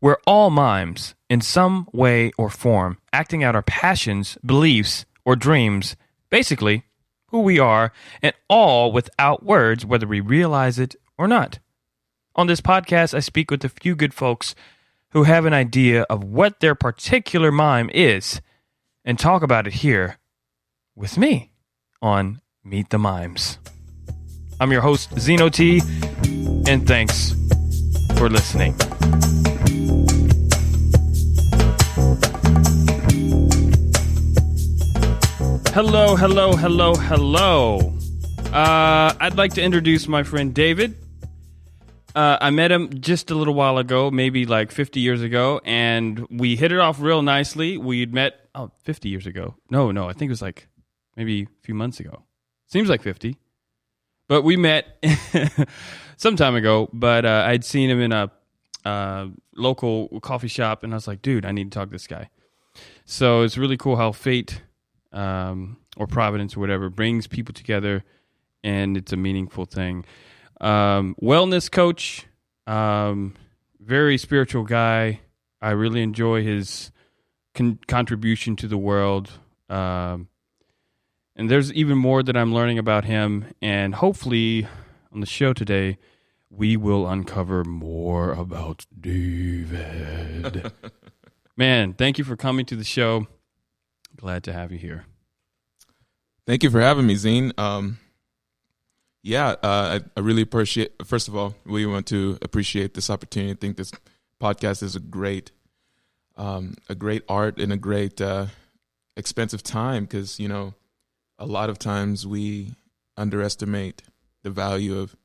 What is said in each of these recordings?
We're all mimes in some way or form, acting out our passions, beliefs, or dreams, basically who we are, and all without words, whether we realize it or not. On this podcast, I speak with a few good folks who have an idea of what their particular mime is and talk about it here with me on Meet the Mimes. I'm your host, Zeno T, and thanks for listening. Hello. I'd like to introduce my friend David. I met him just a little while ago, maybe like 50 years ago, and we hit it off real nicely. We'd met 50 years ago. No, I think it was like maybe a few months ago. Seems like 50. But we met some time ago, but I'd seen him in a local coffee shop, and I was like, dude, I need to talk to this guy. So it's really cool how fate or providence or whatever brings people together, and it's a meaningful thing. Wellness coach, very spiritual guy. I really enjoy his contribution to the world. And there's even more that I'm learning about him. And hopefully on the show today, we will uncover more about David. Man, thank you for coming to the show. Glad to have you here. Thank you for having me, Zine. I really appreciate, first of all, we want to appreciate this opportunity. I think this podcast is a great art and a great expensive time because, you know, a lot of times we underestimate the value of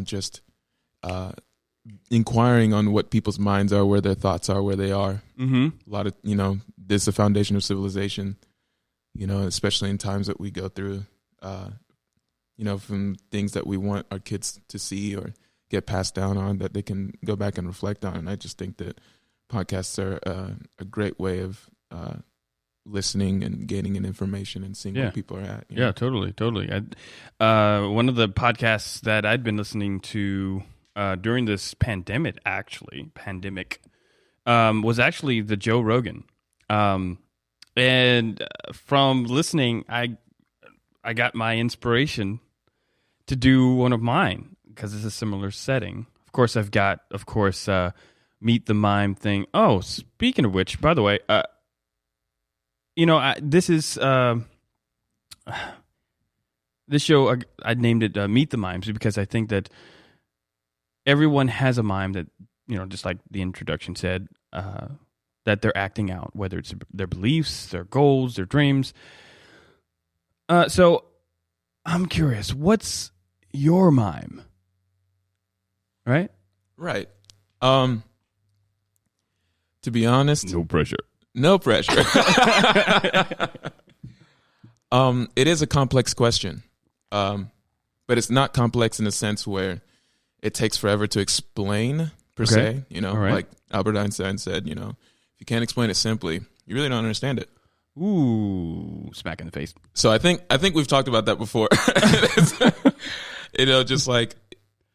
just inquiring on what people's minds are, where their thoughts are, where they are. Mm-hmm. A lot of, you know, this is the foundation of civilization, you know, especially in times that we go through, you know, from things that we want our kids to see or get passed down on that they can go back and reflect on. And I just think that podcasts are a great way of listening and gaining in information and seeing where people are at. You know? Yeah, totally. One of the podcasts that I'd been listening to during this pandemic, was actually the Joe Rogan. And from listening, I got my inspiration to do one of mine because it's a similar setting. Of course, I've got, Meet the Mime thing. Oh, speaking of which, by the way, this is this show. I named it Meet the Mimes because I think that everyone has a mime that, you know, just like the introduction said, that they're acting out, whether it's their beliefs, their goals, their dreams. So I'm curious, what's your mime? Right. To be honest, no pressure. It is a complex question, but it's not complex in a sense where it takes forever to explain per se. You know, like Albert Einstein said, you know, if you can't explain it simply, you really don't understand it. Ooh, smack in the face. So I think we've talked about that before. You know, just like,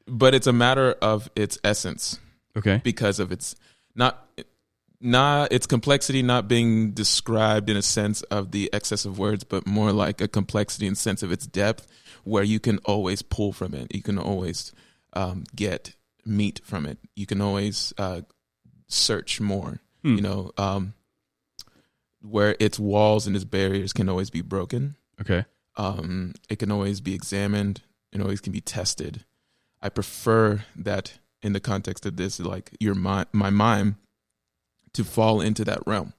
but it's a matter of its essence. Okay. Because of its its complexity not being described in a sense of the excess of words, but more like a complexity in sense of its depth, where you can always pull from it. You can always get meat from it. You can always search more. You know, where its walls and its barriers can always be broken. Okay. It can always be examined. It always can be tested. I prefer that in the context of this, like my mime, to fall into that realm,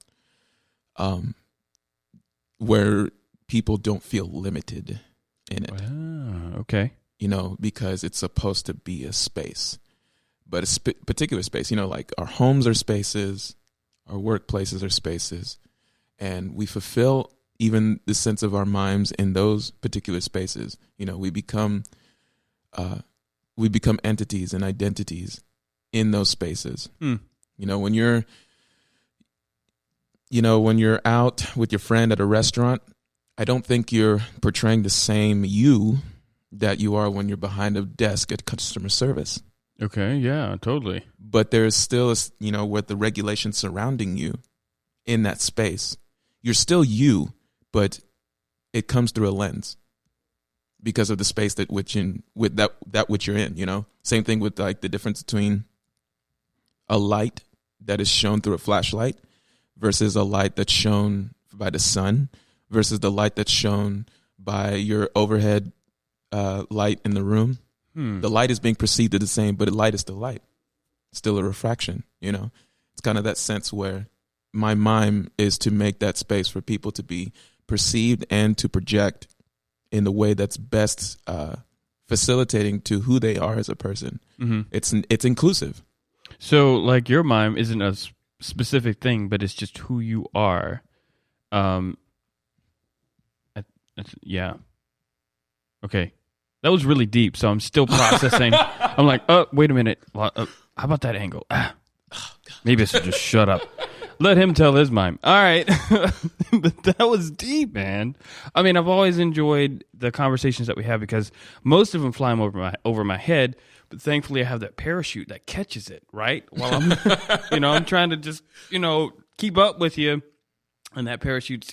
where people don't feel limited in it. Wow, okay. You know, because it's supposed to be a space, but a particular space. You know, like our homes are spaces, our workplaces are spaces, and we fulfill even the sense of our mimes in those particular spaces. You know, we become entities and identities in those spaces. You know, when you're out with your friend at a restaurant, I don't think you're portraying the same you that you are when you're behind a desk at customer service. Okay, yeah, totally. But there is still, with the regulation surrounding you in that space, you're still you, but it comes through a lens because of the space that which you're in. Same thing with like the difference between a light that is shown through a flashlight versus a light that's shown by the sun versus the light that's shown by your overhead light in the room. The light is being perceived as the same, but light is still light. It's still a refraction, It's kind of that sense where my mime is to make that space for people to be perceived and to project in the way that's best facilitating to who they are as a person. Mm-hmm. It's inclusive. So, like, your mime isn't a specific thing, but it's just who you are. Yeah. Okay. That was really deep, so I'm still processing. I'm like, oh, wait a minute. How about that angle? Maybe I should just shut up. Let him tell his mime. All right. But that was deep, man. I mean, I've always enjoyed the conversations that we have because most of them fly over my head, but thankfully I have that parachute that catches it, right? While I'm, I'm trying to just, keep up with you, and that parachute's,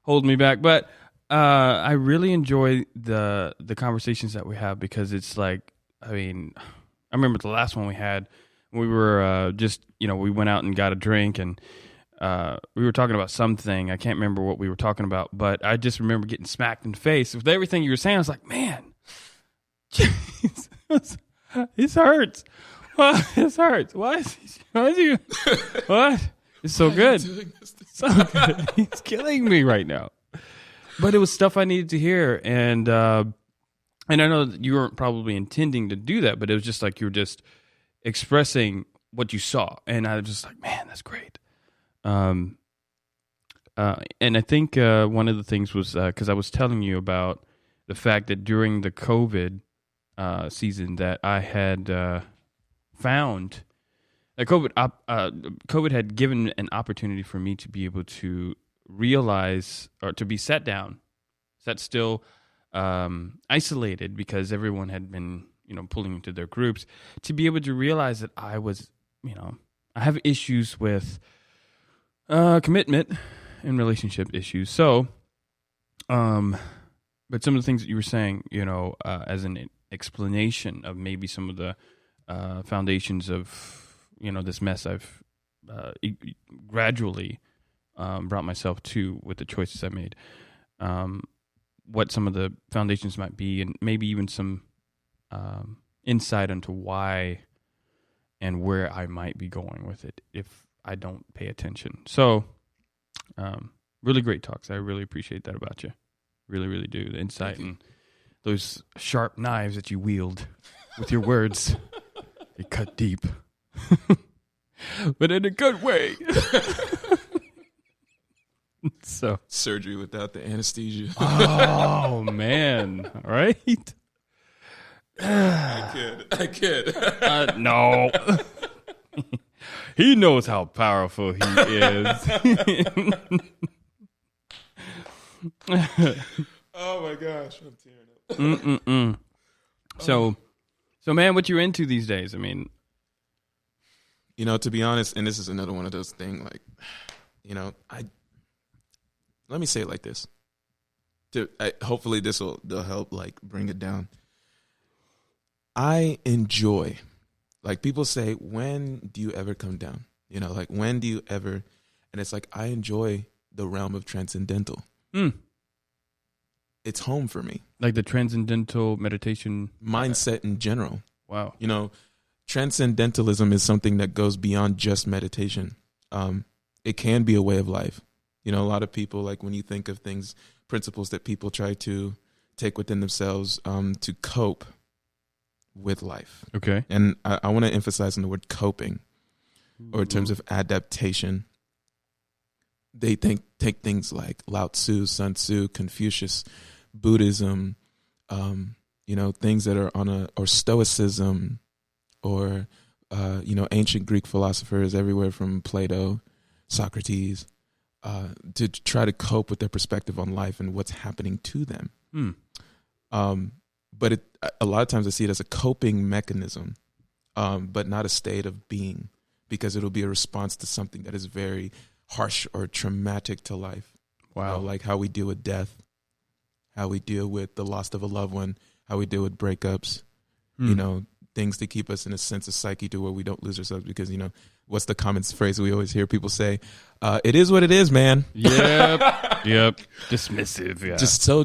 holding me back. But I really enjoy the conversations that we have because it's like, I mean, I remember the last one we had. We were we went out and got a drink, and we were talking about something. I can't remember what we were talking about, but I just remember getting smacked in the face with everything you were saying. I was like, man, jeez, this hurts. This hurts. Why is he? What? It's so good. So good. He's killing me right now. But it was stuff I needed to hear, and I know that you weren't probably intending to do that, but it was just like you were just expressing what you saw, and I was just like, man, that's great. And I think one of the things was because I was telling you about the fact that during the COVID season that I had found that COVID had given an opportunity for me to be able to realize or to be sat still, isolated because everyone had been pulling into their groups, to be able to realize that I was, I have issues with commitment and relationship issues. So, but some of the things that you were saying, as an explanation of maybe some of the foundations of, this mess I've gradually brought myself to with the choices I made, what some of the foundations might be, and maybe even some insight into why and where I might be going with it if I don't pay attention. So, really great talks. I really appreciate that about you. Really, really do. The insight and those sharp knives that you wield with your words. They cut deep. But in a good way. So surgery without the anesthesia. Oh, man. All right. I kid. No. He knows how powerful he is. Oh my gosh, I'm tearing up. So man, what you into these days? I mean, to be honest, and this is another one of those things, like, let me say it like this. Hopefully this will help, like, bring it down. I enjoy, like, people say, when do you ever come down? Like, when do you ever, and it's like, I enjoy the realm of transcendental. It's home for me. Like the transcendental meditation mindset in general. Wow. Transcendentalism is something that goes beyond just meditation. It can be a way of life. A lot of people, like, when you think of things, principles that people try to take within themselves to cope with life. Okay. And I want to emphasize on the word coping, or in terms of adaptation. They take things like Lao Tzu, Sun Tzu, Confucius, Buddhism, things that are or Stoicism, or ancient Greek philosophers everywhere from Plato, Socrates, to try to cope with their perspective on life and what's happening to them. But a lot of times I see it as a coping mechanism but not a state of being, because it'll be a response to something that is very harsh or traumatic to life. Wow. Like how we deal with death, how we deal with the loss of a loved one, how we deal with breakups, things to keep us in a sense of psyche to where we don't lose ourselves, because, what's the common phrase we always hear people say? It is what it is, man. Yep. Dismissive.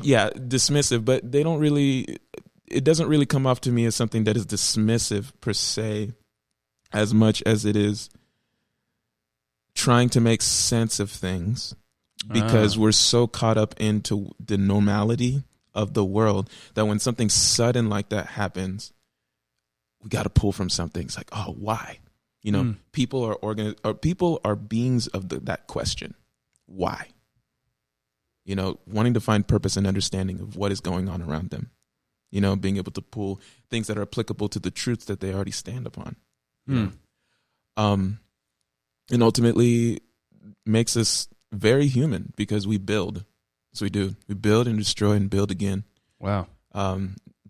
Yeah. Dismissive, but it doesn't really come off to me as something that is dismissive per se, as much as it is trying to make sense of things, because we're so caught up into the normality of the world that when something sudden like that happens, we got to pull from something. It's like, oh, why? People are beings of that question. Why? Wanting to find purpose and understanding of what is going on around them. Being able to pull things that are applicable to the truths that they already stand upon. And ultimately makes us very human, because we build. So we do. We build and destroy and build again. Wow.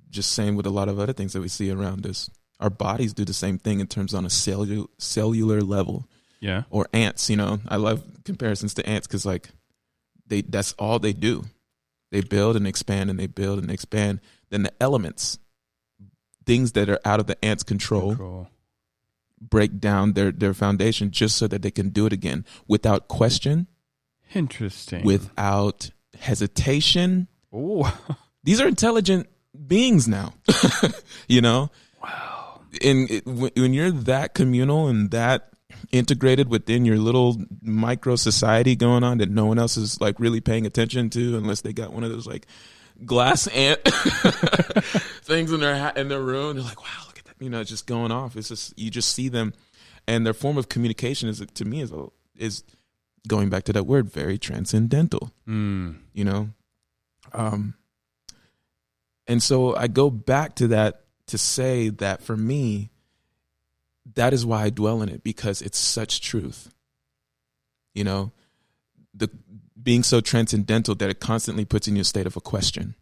Just same with a lot of other things that we see around us. Our bodies do the same thing in terms on a cellular level. Yeah. Or ants, I love comparisons to ants, because that's all they do. They build and expand, and they build and expand. Then the elements, things that are out of the ants' control. Break down their foundation just so that they can do it again without question. Interesting. Without hesitation. Oh, these are intelligent beings now. Wow. And when you're that communal and that integrated within your little micro society going on that no one else is like really paying attention to, unless they got one of those like glass ant things in their room, they're like, wow, look at that, just going off. It's just, you just see them, and their form of communication is, to me, is going back to that word, very transcendental. And so I go back to that to say that for me, that is why I dwell in it, because it's such truth. The being so transcendental that it constantly puts in you a state of a question.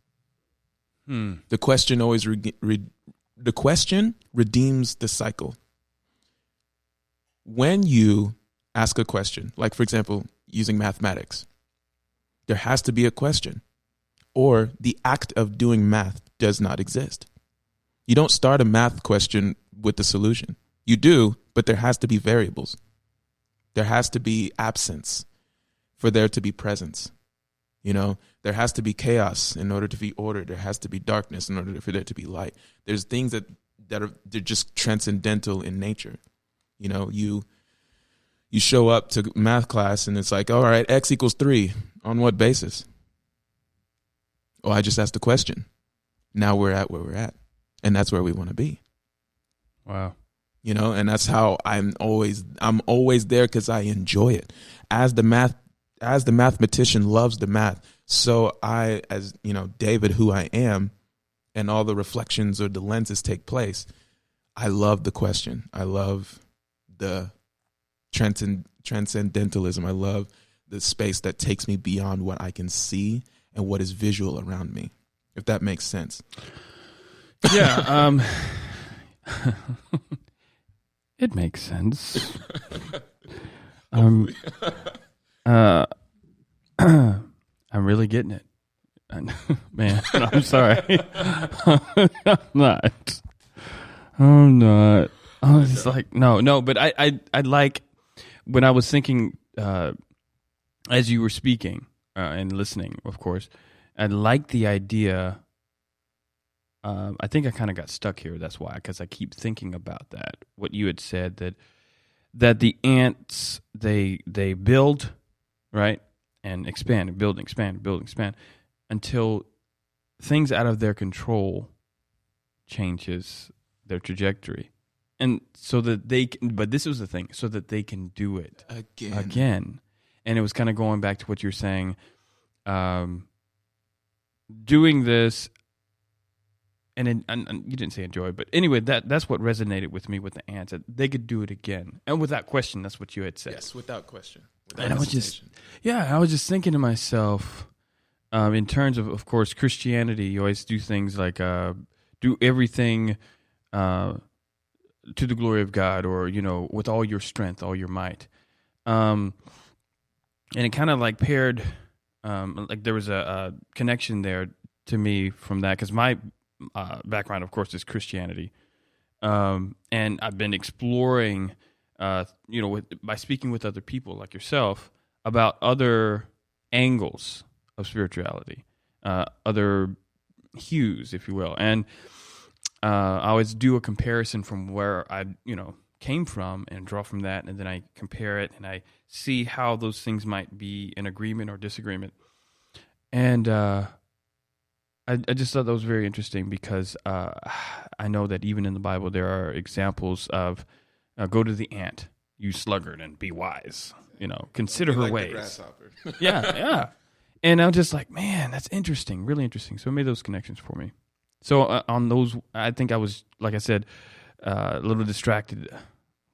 The question always the question redeems the cycle. When you ask a question, like for example, using mathematics, there has to be a question, or the act of doing math does not exist. You don't start a math question with the solution. You do, but there has to be variables. There has to be absence for there to be presence. There has to be chaos in order to be order. There has to be darkness in order for there to be light. There's things they're just transcendental in nature. You show up to math class and it's like, all right, X equals 3. On what basis? Oh, I just asked a question. Now we're at where we're at. And that's where we want to be. Wow. And that's how I'm always there, because I enjoy it. As the mathematician loves the math, so I, as David, who I am, and all the reflections or the lenses take place, I love the question. I love the transcendentalism. I love the space that takes me beyond what I can see and what is visual around me, if that makes sense. Yeah. It makes sense. I'm really getting it. Man, I'm sorry. I'm not. I was just like, no, but I like, when I was thinking, as you were speaking and listening, of course, I like the idea. I think I kind of got stuck here. That's why, because I keep thinking about that. What you had said, that the ants, they build, right, and expand and build and expand until things out of their control changes their trajectory, and so that they can, but this was the thing, so that they can do it again. And it was kind of going back to what you're saying, doing this. And you didn't say enjoy, but anyway, that's what resonated with me with the ants. That they could do it again, and without question. That's what you had said. Yes, without question. And I was just thinking to myself, in terms of course, Christianity. You always do things like do everything to the glory of God, or with all your strength, all your might. And it kind of like paired, like there was a connection there to me from that, because my background, of course, is Christianity, and I've been exploring, by speaking with other people like yourself about other angles of spirituality, other hues, if you will, and I always do a comparison from where I, came from and draw from that, and then I compare it and I see how those things might be in agreement or disagreement. And I just thought that was very interesting, because I know that even in the Bible there are examples of go to the ant, you sluggard, and be wise. Consider her like ways. The grasshopper. Yeah. And I'm just like, man, that's interesting, really interesting. So it made those connections for me. So on those, I think I was, like I said, a little distracted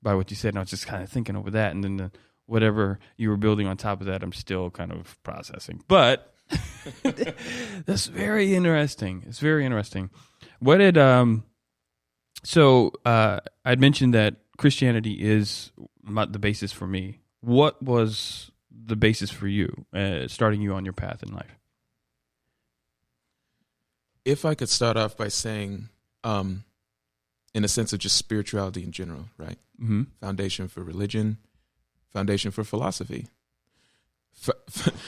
by what you said, and I was just kind of thinking over that, and then whatever you were building on top of that, I'm still kind of processing. But that's very interesting. It's very interesting. What did I'd mentioned that Christianity is the basis for me. What was the basis for you, starting you on your path in life? If I could start off by saying, in a sense of just spirituality in general, right? Mm-hmm. Foundation for religion, foundation for philosophy,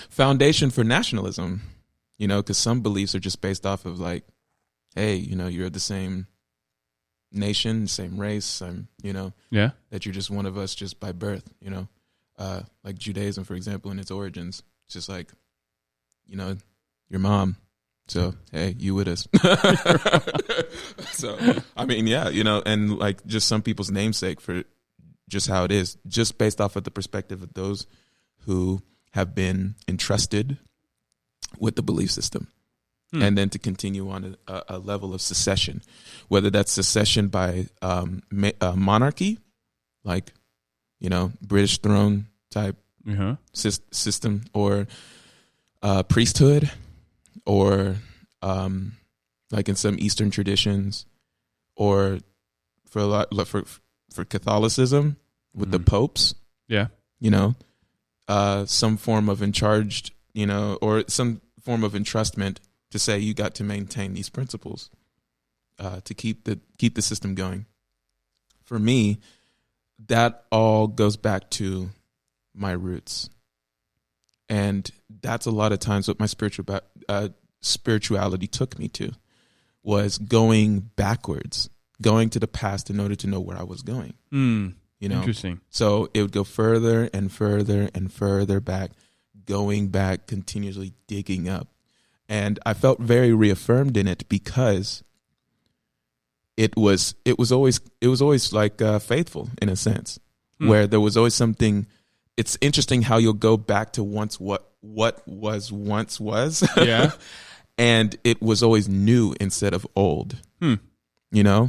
foundation for nationalism, because some beliefs are just based off of like, hey, you're the same nation, same race, that you're just one of us just by birth, like Judaism, for example, in its origins, it's just like, your mom. So, hey, you with us. So, I mean, yeah, and like just some people's namesake for just how it is, just based off of the perspective of those who have been entrusted with the belief system. And then to continue on a level of secession, whether that's secession by monarchy, like, British throne type system, or priesthood, or like in some Eastern traditions, or for Catholicism with the popes, some form of or some form of entrustment to say you got to maintain these principles to keep the system going. For me, that all goes back to my roots. And that's a lot of times what my spirituality took me to, was going backwards, going to the past in order to know where I was going. Interesting. So it would go further and further and further back, going back, continuously digging up. And I felt very reaffirmed in it, because it was always like faithful in a sense, where there was always something. It's interesting how you'll go back to what was once was. Yeah. And it was always new instead of old. Yeah.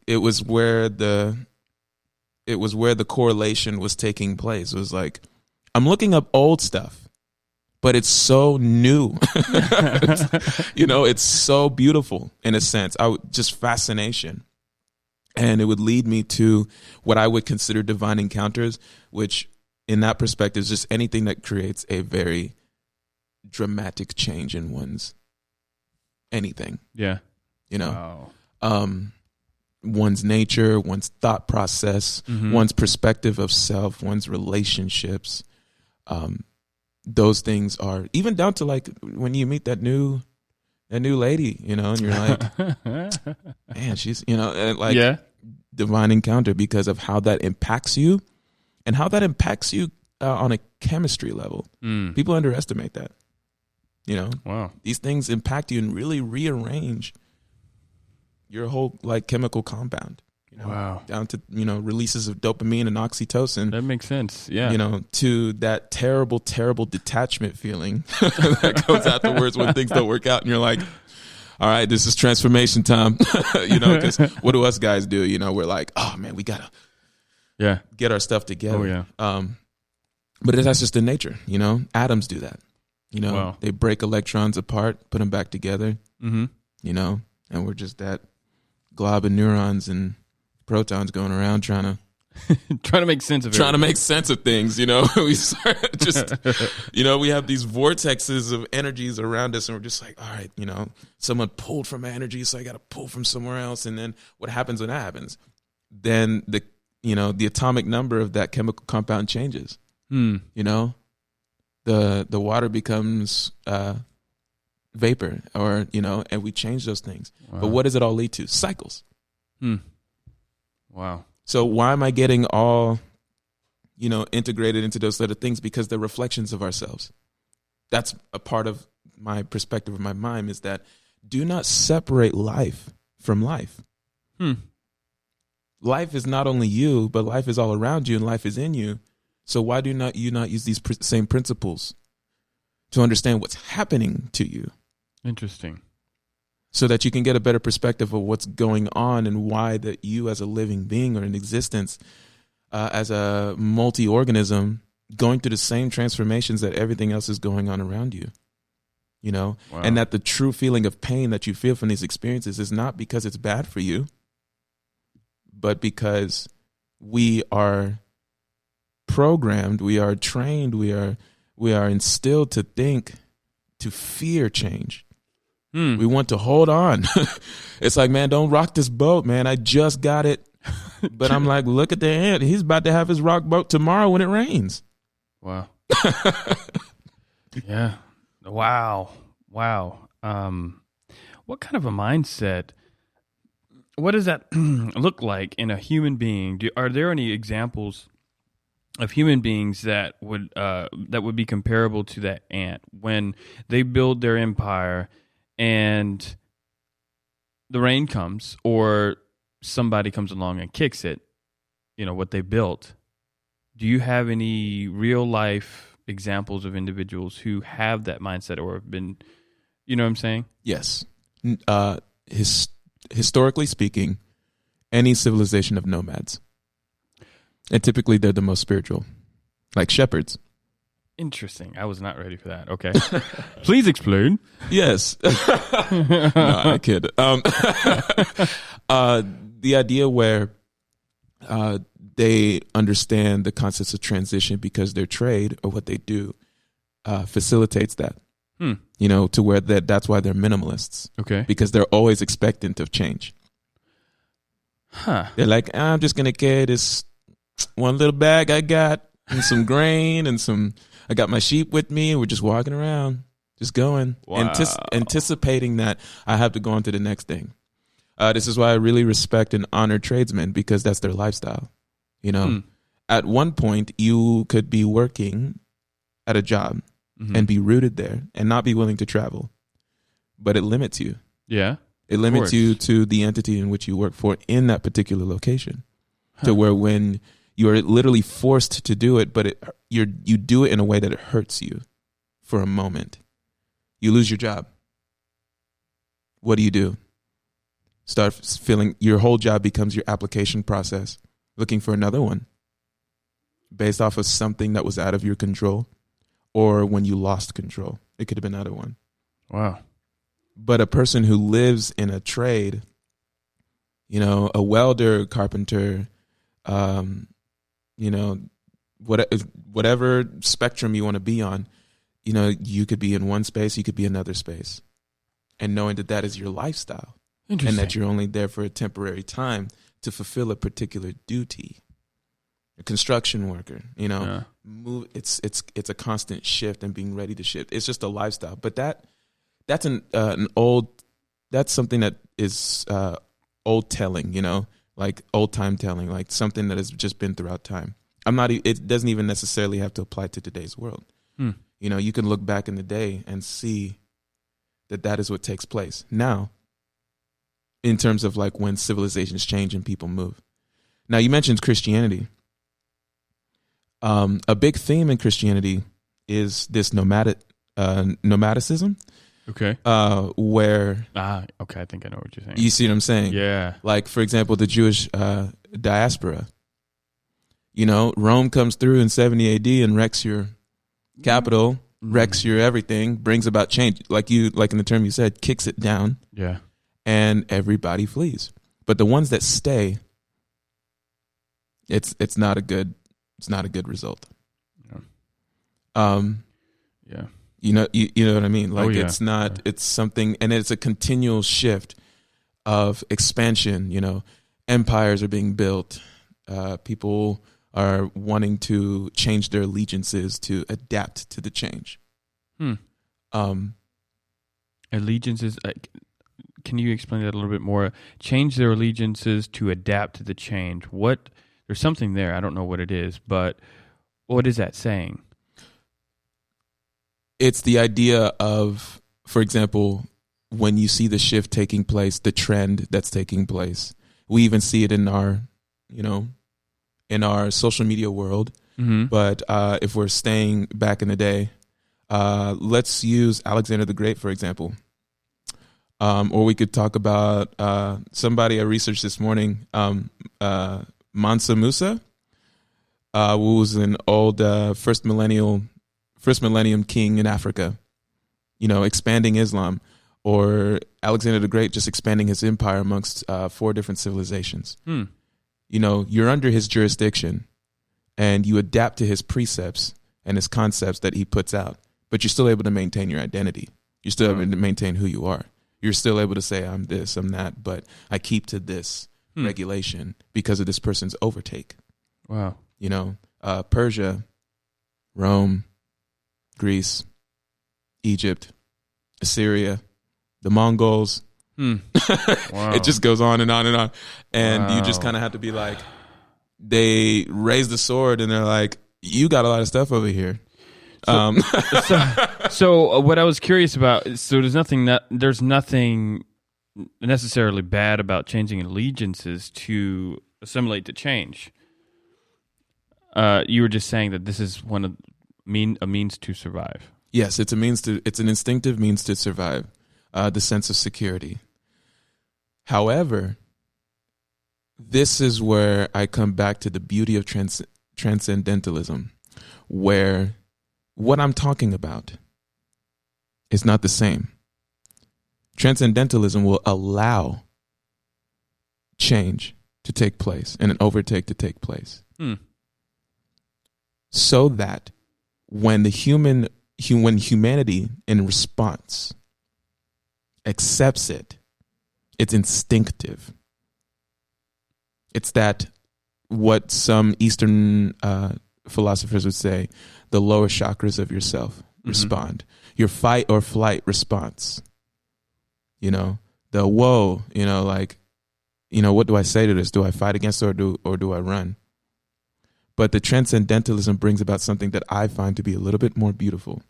It was where the correlation was taking place. It was like, I'm looking up old stuff, but it's so new. It's so beautiful in a sense. Just fascination. And it would lead me to what I would consider divine encounters, which in that perspective is just anything that creates a very dramatic change in one's anything. Yeah. Wow. One's nature, one's thought process, one's perspective of self, one's relationships. Those things are even down to like when you meet that new lady, and you're like, man, she's, and like divine encounter, because of how that impacts you and how that impacts you on a chemistry level. People underestimate that. Wow. These things impact you and really rearrange your whole like chemical compound. Wow. Down to, releases of dopamine and oxytocin. That makes sense. Yeah. To that terrible, terrible detachment feeling that comes afterwards when things don't work out and you're like, all right, this is transformation time. Because what do us guys do? We're like, oh man, we gotta get our stuff together. Oh yeah. But that's just in nature. Atoms do that. Wow. They break electrons apart, put them back together. And we're just that glob of neurons and protons going around trying to make sense of things. We start just, we have these vortexes of energies around us, and we're just like, all right, someone pulled from my energy, so I got to pull from somewhere else. And then what happens when that happens? Then the atomic number of that chemical compound changes. The water becomes vapor, or and we change those things. Wow. But what does it all lead to? Cycles. Wow. So why am I getting all, integrated into those other things? Because they're reflections of ourselves. That's a part of my perspective of my mime, is that do not separate life from life. Life is not only you, but life is all around you, and life is in you. So why do you not use these same principles to understand what's happening to you? Interesting. So that you can get a better perspective of what's going on, and why that you as a living being or in existence, as a multi-organism, going through the same transformations that everything else is going on around you. Wow. And that the true feeling of pain that you feel from these experiences is not because it's bad for you, but because we are programmed, we are trained, we are instilled to fear change. We want to hold on. It's like, man, don't rock this boat, man. I just got it. But I'm like, look at the ant. He's about to have his rock boat tomorrow when it rains. Wow. Yeah. Wow. What kind of a mindset? What does that look like in a human being? Are there any examples of human beings that would be comparable to that ant when they build their empire and the rain comes, or somebody comes along and kicks it, what they built? Do you have any real life examples of individuals who have that mindset, or have been, you know what I'm saying? Yes. Historically speaking, any civilization of nomads. And typically they're the most spiritual, like shepherds. Interesting. I was not ready for that. Okay. Please explain. Yes. No, I kid. The idea where they understand the concepts of transition because their trade, or what they do, facilitates that. To where that's why they're minimalists. Okay. Because they're always expectant of change. Huh. They're like, I'm just going to carry this one little bag I got, and some grain, and I got my sheep with me, and we're just walking around, just going, anticipating that I have to go on to the next thing. This is why I really respect and honor tradesmen, because that's their lifestyle. At one point, you could be working at a job and be rooted there and not be willing to travel, but it limits you. Yeah. It limits you to the entity in which you work for in that particular location, to where when you are literally forced to do it, but you do it in a way that it hurts you for a moment. You lose your job. What do? Start feeling your whole job becomes your application process, looking for another one based off of something that was out of your control, or when you lost control. It could have been either one. Wow. But a person who lives in a trade, a welder, carpenter, whatever spectrum you want to be on, you could be in one space, you could be another space, and knowing that is your lifestyle, and that you're only there for a temporary time to fulfill a particular duty. A construction worker, move. It's a constant shift and being ready to shift. It's just a lifestyle, but that's that's something that is old telling, like old time telling, like something that has just been throughout time. It doesn't even necessarily have to apply to today's world. You can look back in the day and see that is what takes place now, in terms of like when civilizations change and people move. Now, you mentioned Christianity. A big theme in Christianity is this nomadicism. Okay. Where okay, I think I know what you're saying. You see what I'm saying? Yeah. Like, for example, the Jewish diaspora. Rome comes through in 70 AD and wrecks your capital, wrecks your everything, brings about change. Like in the term you said, kicks it down. Yeah. And everybody flees. But the ones that stay it's not a good result. Yeah. Yeah. You know what I mean? Like yeah. it's not, it's something, and it's a continual shift of expansion. You know, empires are being built. People are wanting to change their allegiances to adapt to the change. Allegiances. Can you explain that a little bit more? Change their allegiances to adapt to the change. What? There's something there. I don't know what it is, but what is that saying? It's the idea of, for example, when you see the shift taking place, the trend that's taking place. We even see it in our, in our social media world. Mm-hmm. But if we're staying back in the day, let's use Alexander the Great, for example. Or we could talk about somebody I researched this morning, Mansa Musa, who was an old first millennium king in Africa, expanding Islam, or Alexander the Great just expanding his empire amongst 4 different civilizations. You're under his jurisdiction and you adapt to his precepts and his concepts that he puts out, but you're still able to maintain your identity. You're still able to maintain who you are. You're still able to say, I'm this, I'm that, but I keep to this regulation because of this person's overtake. Wow. Persia, Rome, Greece, Egypt, Assyria, the Mongols. Wow. It just goes on and on and on. And you just kind of have to be like, they raise the sword and they're like, you got a lot of stuff over here. So what I was curious about, so there's nothing necessarily bad about changing allegiances to assimilate to change. You were just saying that this is a means to survive. Yes, it's an instinctive means to survive, the sense of security. However, this is where I come back to the beauty of transcendentalism, where what I'm talking about is not the same. Transcendentalism will allow change to take place and an overtake to take place. So that when humanity in response accepts it, it's instinctive. It's that what some Eastern philosophers would say, the lower chakras of yourself respond. Your fight or flight response. The whoa, what do I say to this? Do I fight against it or do I run? But the transcendentalism brings about something that I find to be a little bit more beautiful.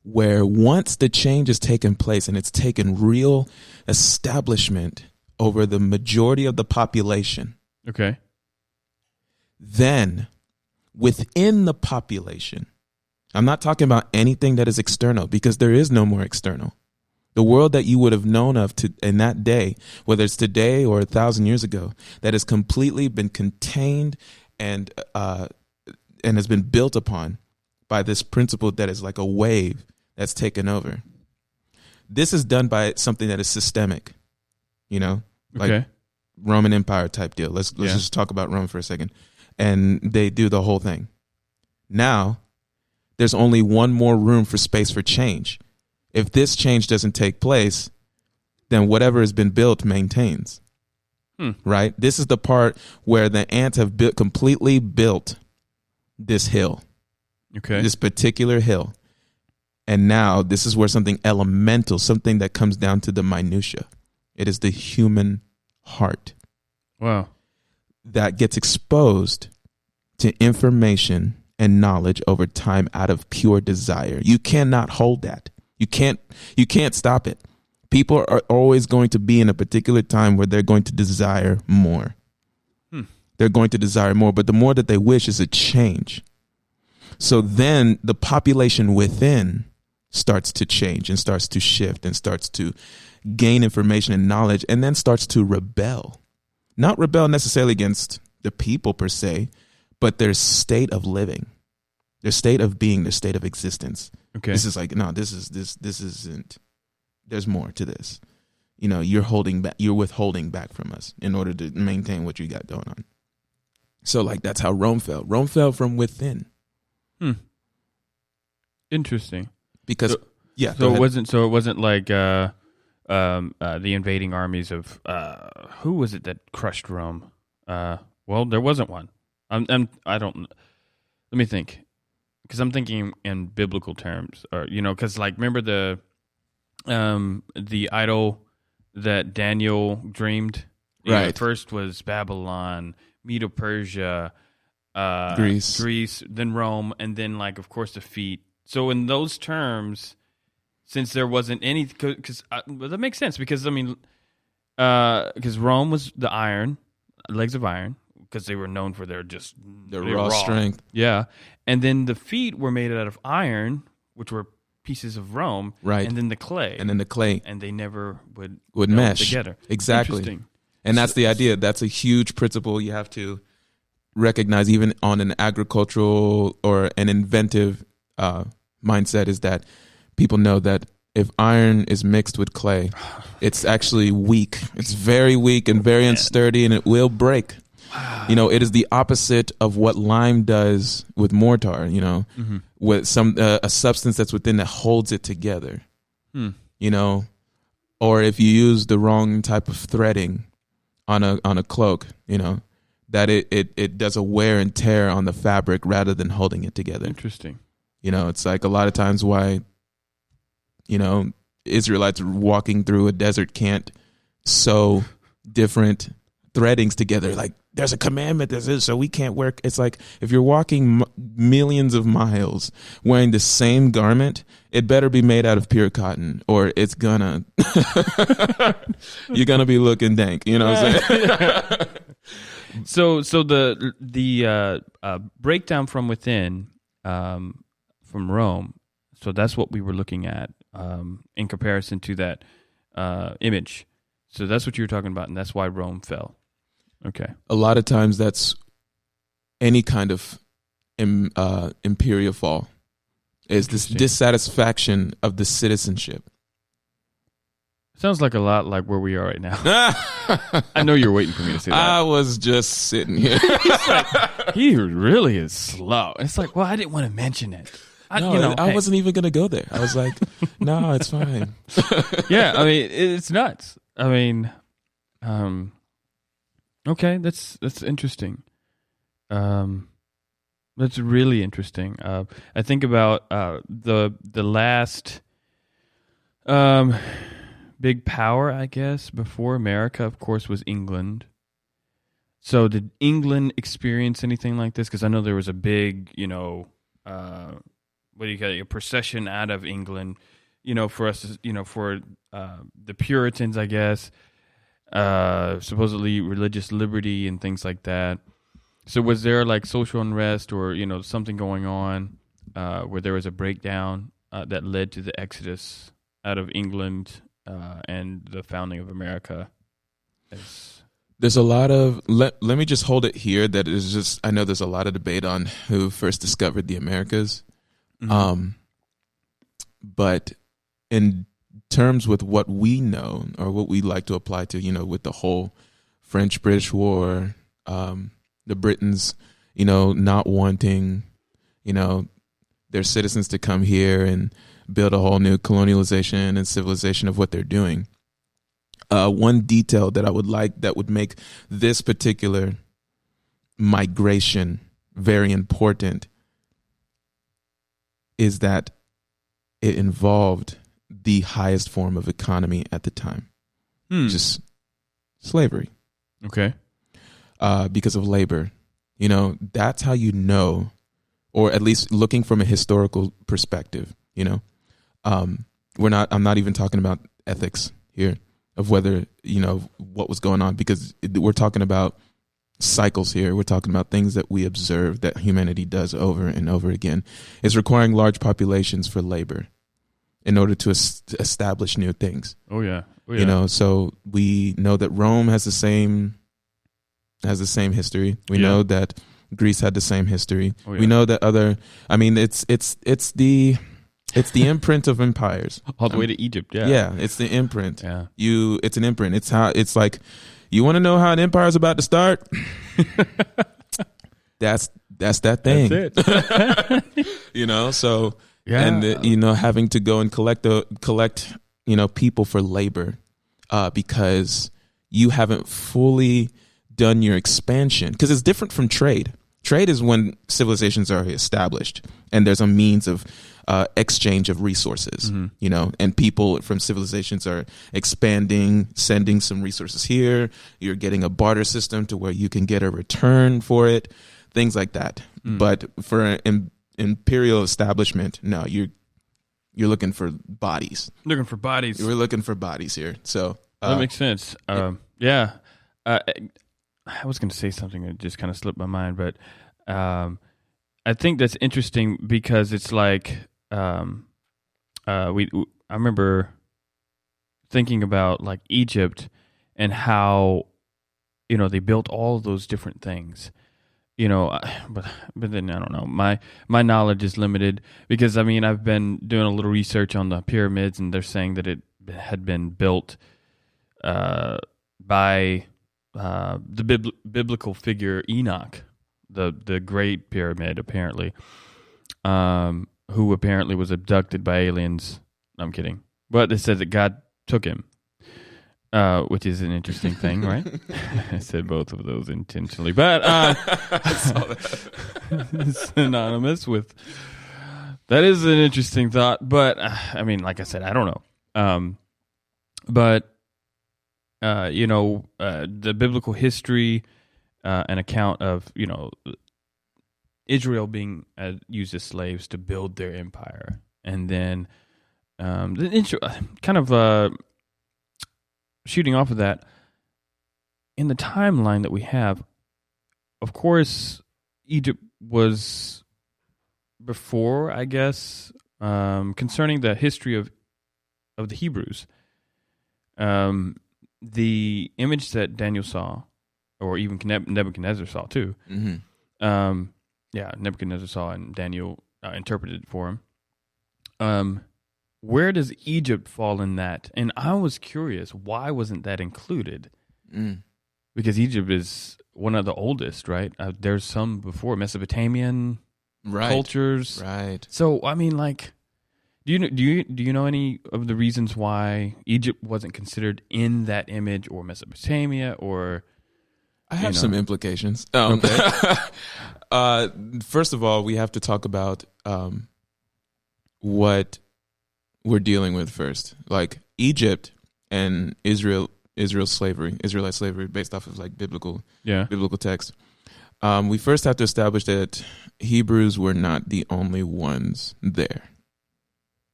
Where once the change has taken place and it's taken real establishment over the majority of the population. Okay. Then within the population, I'm not talking about anything that is external because there is no more external. The world that you would have known of in that day, whether it's today or 1,000 years ago, that has completely been contained and has been built upon by this principle that is like a wave that's taken over. This is done by something that is systemic, like Roman Empire type deal. Let's just talk about Rome for a second. And they do the whole thing. Now, there's only one more room for space for change. If this change doesn't take place, then whatever has been built maintains. Right? This is the part where the ants have completely built this hill. Okay. This particular hill. And now this is where something elemental, something that comes down to the minutia. It is the human heart. Wow. That gets exposed to information and knowledge over time out of pure desire. You cannot hold that. You can't stop it. People are always going to be in a particular time where they're going to desire more. They're going to desire more, but the more that they wish is a change. So then the population within starts to change and starts to shift and starts to gain information and knowledge and then starts to rebel. Not rebel necessarily against the people per se, but their state of living, their state of being, their state of existence. Okay. This is like, no, this isn't, there's more to this. You're holding back, you're withholding back from us in order to maintain what you got going on. So like that's how Rome fell. Rome fell from within. Interesting. Because So it wasn't like the invading armies of who was it that crushed Rome? Well, there wasn't one. I don't. Let me think, because I'm thinking in biblical terms, or because like remember the idol that Daniel dreamed. Right. First was Babylon, Medo-Persia, Greece, then Rome, and then like of course the feet. So in those terms, since there wasn't any, because that makes sense because because Rome was the iron, legs of iron, because they were known for their raw strength. Yeah, and then the feet were made out of iron, which were pieces of Rome, right? And then the clay, and they never would mesh together. Exactly. Interesting. And that's the idea. That's a huge principle you have to recognize, even on an agricultural or an inventive mindset, is that people know that if iron is mixed with clay, it's actually weak. It's very weak and very unsturdy, and it will break. Wow. It is the opposite of what lime does with mortar, with some a substance that's within that holds it together. Or if you use the wrong type of threading on a cloak, that it does a wear and tear on the fabric rather than holding it together. Interesting. It's like a lot of times why Israelites walking through a desert can't sew different threadings together. Like there's a commandment so we can't work. It's like if you're walking millions of miles wearing the same garment, it better be made out of pure cotton, or it's gonna you're gonna be looking dank. You know what I'm saying? So the breakdown from within, from Rome. So that's what we were looking at in comparison to that image. So that's what you were talking about, and that's why Rome fell. Okay. A lot of times that's any kind of imperial fall is this dissatisfaction of the citizenship. Sounds like a lot like where we are right now. I know you're waiting for me to say that. I was just sitting here. He really is slow. It's like, well, I didn't want to mention it. I wasn't even going to go there. I was like, no, it's fine. Yeah, I mean, it's nuts. I mean, okay, that's interesting. That's really interesting. I think about the last big power, I guess, before America, of course, was England. So did England experience anything like this? Because I know there was a big, a procession out of England, for us, for the Puritans, I guess, supposedly religious liberty and things like that. So was there like social unrest or, something going on where there was a breakdown that led to the exodus out of England and the founding of America? There's a lot of, let me just hold it here, that is just, I know there's a lot of debate on who first discovered the Americas. Mm-hmm. But in terms with what we know or what we like to apply to, with the whole French-British War, the Britons, not wanting, their citizens to come here and build a whole new colonialization and civilization of what they're doing. One detail that I would like that would make this particular migration very important is that it involved the highest form of economy at the time, just slavery. Okay. Because of labor. That's how or at least looking from a historical perspective, I'm not even talking about ethics here of whether, what was going on, because we're talking about cycles here. We're talking about things that we observe that humanity does over and over again. It's requiring large populations for labor in order to establish new things. Oh yeah. So we know that Rome has the same history. We know that Greece had the same history. Oh, yeah. We know that it's the imprint of empires. All the way to Egypt, yeah. Yeah, it's the imprint. Yeah. It's an imprint. It's like, you want to know how an empire is about to start? that's that thing. That's it. You know, so Yeah. and you know, having to go and collect you know, people for labor because you haven't fully done your expansion, because it's different from trade. Trade is when civilizations are established and there's a means of exchange of resources, you know, and people from civilizations are expanding, sending some resources here. You're getting a barter system to where you can get a return for it, things like that. But for an imperial establishment, no, you're looking for bodies. Looking for bodies. We're looking for bodies here. So that makes sense. Yeah. I was going to say something that just kind of slipped my mind, but I think that's interesting because it's like I remember thinking about like Egypt and how, you know, they built all of those different things, you know, but then I don't know. My knowledge is limited because I mean I've been doing a little research on the pyramids and they're saying that it had been built by the biblical figure Enoch, the Great Pyramid, apparently, who apparently was abducted by aliens. I'm kidding, but it says that God took him, which is an interesting thing, right? I said both of those intentionally, but I saw that. It's synonymous with. That is an interesting thought, but I mean, like I said, I don't know, but. You know, the biblical history, an account of, you know, Israel being used as slaves to build their empire. And then kind of shooting off of that, in the timeline that we have, of course, Egypt was before, I guess, concerning the history of the Hebrews. The image that Daniel saw, or even Nebuchadnezzar saw too. Nebuchadnezzar saw and Daniel interpreted it for him. Where does Egypt fall in that? And I was curious, why wasn't that included? Because Egypt is one of the oldest, right? There's some before Mesopotamian cultures, right? So I mean, like. Do you know any of the reasons why Egypt wasn't considered in that image, or Mesopotamia, or? I have some implications. Okay. First of all, we have to talk about what we're dealing with first. Like Egypt and Israelite slavery based off of like biblical text. We first have to establish that Hebrews were not the only ones there.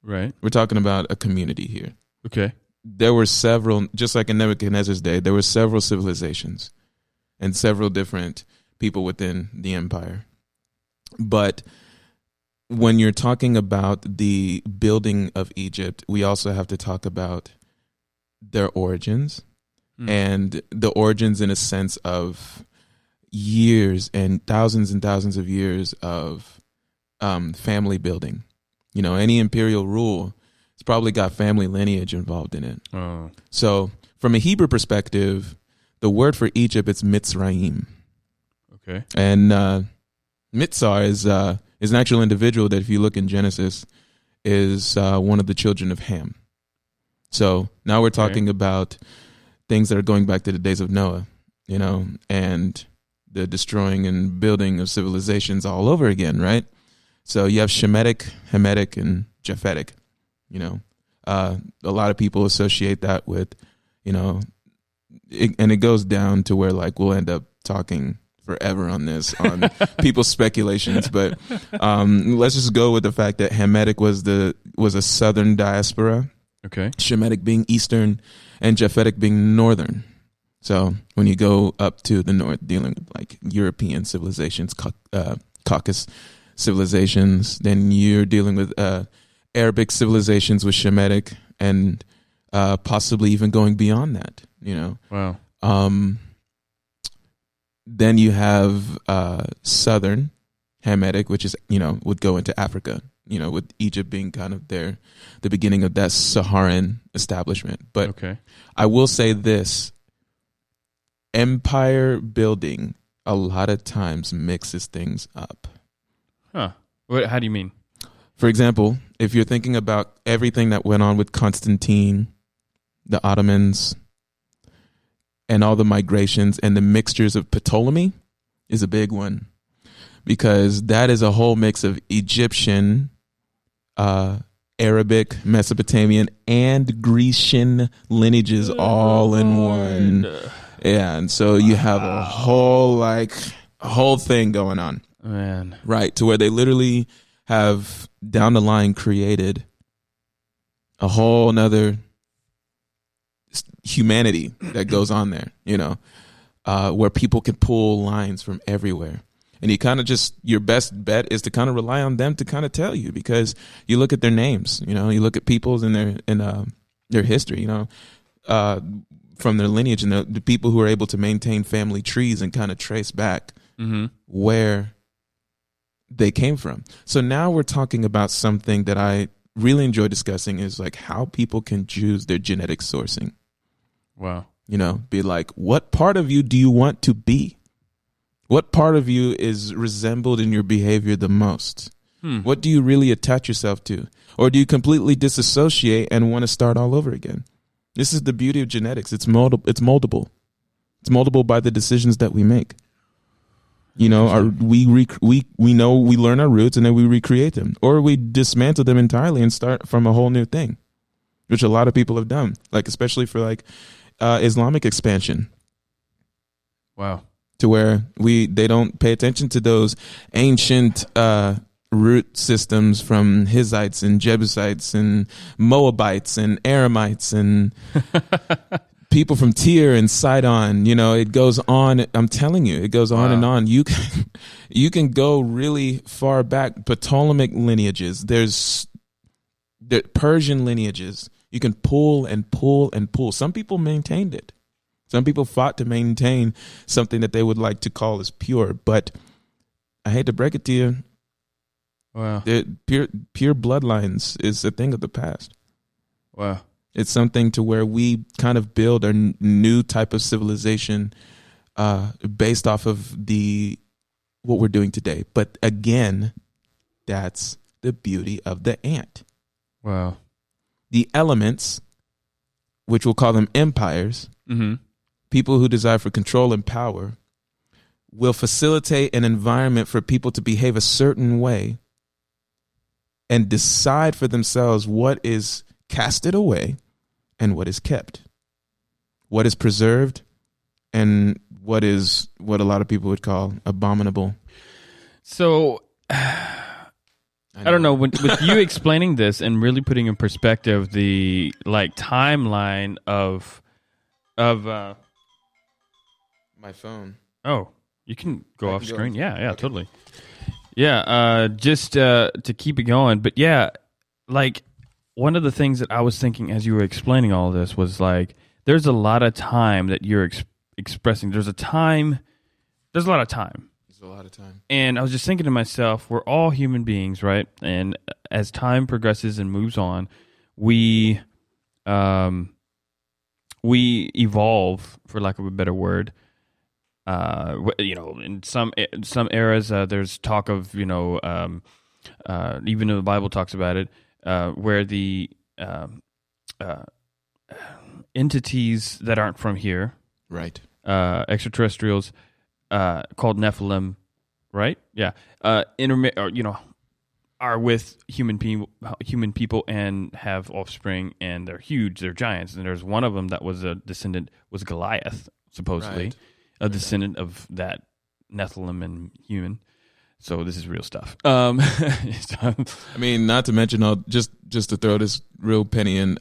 Right. We're talking about a community here. Okay. There were several, just like in Nebuchadnezzar's day, there were several civilizations and several different people within the empire. But when you're talking about the building of Egypt, we also have to talk about their origins and the origins in a sense of years and thousands of years of family building. You know, any imperial rule, it's probably got family lineage involved in it. Oh. So from a Hebrew perspective, the word for Egypt, it's Mitzrayim. Okay. And Mitzar is an actual individual that, if you look in Genesis, is one of the children of Ham. So now we're talking about things that are going back to the days of Noah, you know, and the destroying and building of civilizations all over again, right? So you have Shemitic, Hamitic, and Japhetic. You know, a lot of people associate that with, you know, and it goes down to where like we'll end up talking forever on this, on people's speculations. But let's just go with the fact that Hamitic was a southern diaspora. Okay. Shemitic being eastern, and Japhetic being northern. So when you go up to the north, dealing with like European civilizations, Caucasus civilizations, then you're dealing with Arabic civilizations with Shemitic, and possibly even going beyond that, you know. Wow. Then you have southern Hamitic, which is, you know, would go into Africa, you know, with Egypt being kind of the beginning of that Saharan establishment. But okay. I will say this, empire building a lot of times mixes things up. Huh. How do you mean? For example, if you're thinking about everything that went on with Constantine, the Ottomans, and all the migrations and the mixtures of Ptolemy is a big one, because that is a whole mix of Egyptian, Arabic, Mesopotamian, and Grecian lineages all in one. Yeah, and so you have a whole thing going on. Man. Right, to where they literally have down the line created a whole nother humanity that goes on there, where people can pull lines from everywhere. And you kind of your best bet is to kind of rely on them to kind of tell you, because you look at their names, you look at people's in their history, from their lineage, and the people who are able to maintain family trees and kind of trace back where they came from. So now we're talking about something that I really enjoy discussing, is like how people can choose their genetic sourcing. Wow. Be like, what part of you do you want to be? What part of you is resembled in your behavior the most? What do you really attach yourself to? Or do you completely disassociate and want to start all over again? This is the beauty of genetics. It's moldable. It's moldable by the decisions that we make. We learn our roots and then we recreate them, or we dismantle them entirely and start from a whole new thing, which a lot of people have done, like especially for Islamic expansion. Wow. To where they don't pay attention to those ancient root systems from Hittites and Jebusites and Moabites and Aramites and people from Tyre and Sidon. It goes on. I'm telling you, it goes on and on. You can go really far back. Ptolemaic lineages. There's the Persian lineages. You can pull and pull and pull. Some people maintained it. Some people fought to maintain something that they would like to call as pure, but I hate to break it to you. Wow. Pure bloodlines is a thing of the past. Wow. It's something to where we kind of build a new type of civilization based off of what we're doing today. But again, that's the beauty of the ant. Wow. The elements, which we'll call them empires, people who desire for control and power, will facilitate an environment for people to behave a certain way and decide for themselves what is casted away and what is kept, what is preserved, and what is what a lot of people would call abominable. So I don't know, with you explaining this and really putting in perspective the timeline of my phone. Oh, you can go off screen. Yeah, okay. Totally. Yeah, just to keep it going. But yeah, one of the things that I was thinking as you were explaining all of this was there's a lot of time that you're expressing. There's a lot of time. There's a lot of time. And I was just thinking to myself, we're all human beings, right? And as time progresses and moves on, we evolve, for lack of a better word. In some eras, there's talk of, even though the Bible talks about it, where the entities that aren't from here, right, extraterrestrials, called Nephilim, right? Yeah, are with human people and have offspring, and they're huge, they're giants. And there's one of them that was a descendant, was Goliath, supposedly. Right. A descendant of that Nephilim and human. So this is real stuff. I mean, not to mention all, just to throw this real penny in,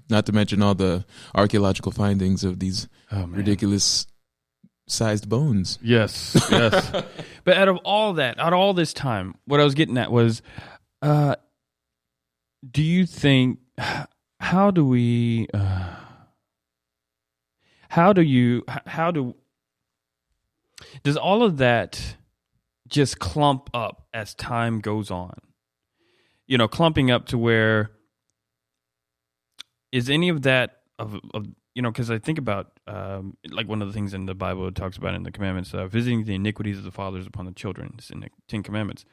not to mention all the archaeological findings of these ridiculous sized bones. Yes. But out of all this time, what I was getting at was, do you think, does all of that just clump up as time goes on? Clumping up to where, is any of that because I think about like one of the things in the Bible it talks about in the commandments, visiting the iniquities of the fathers upon the children. It's in the 10 Commandments.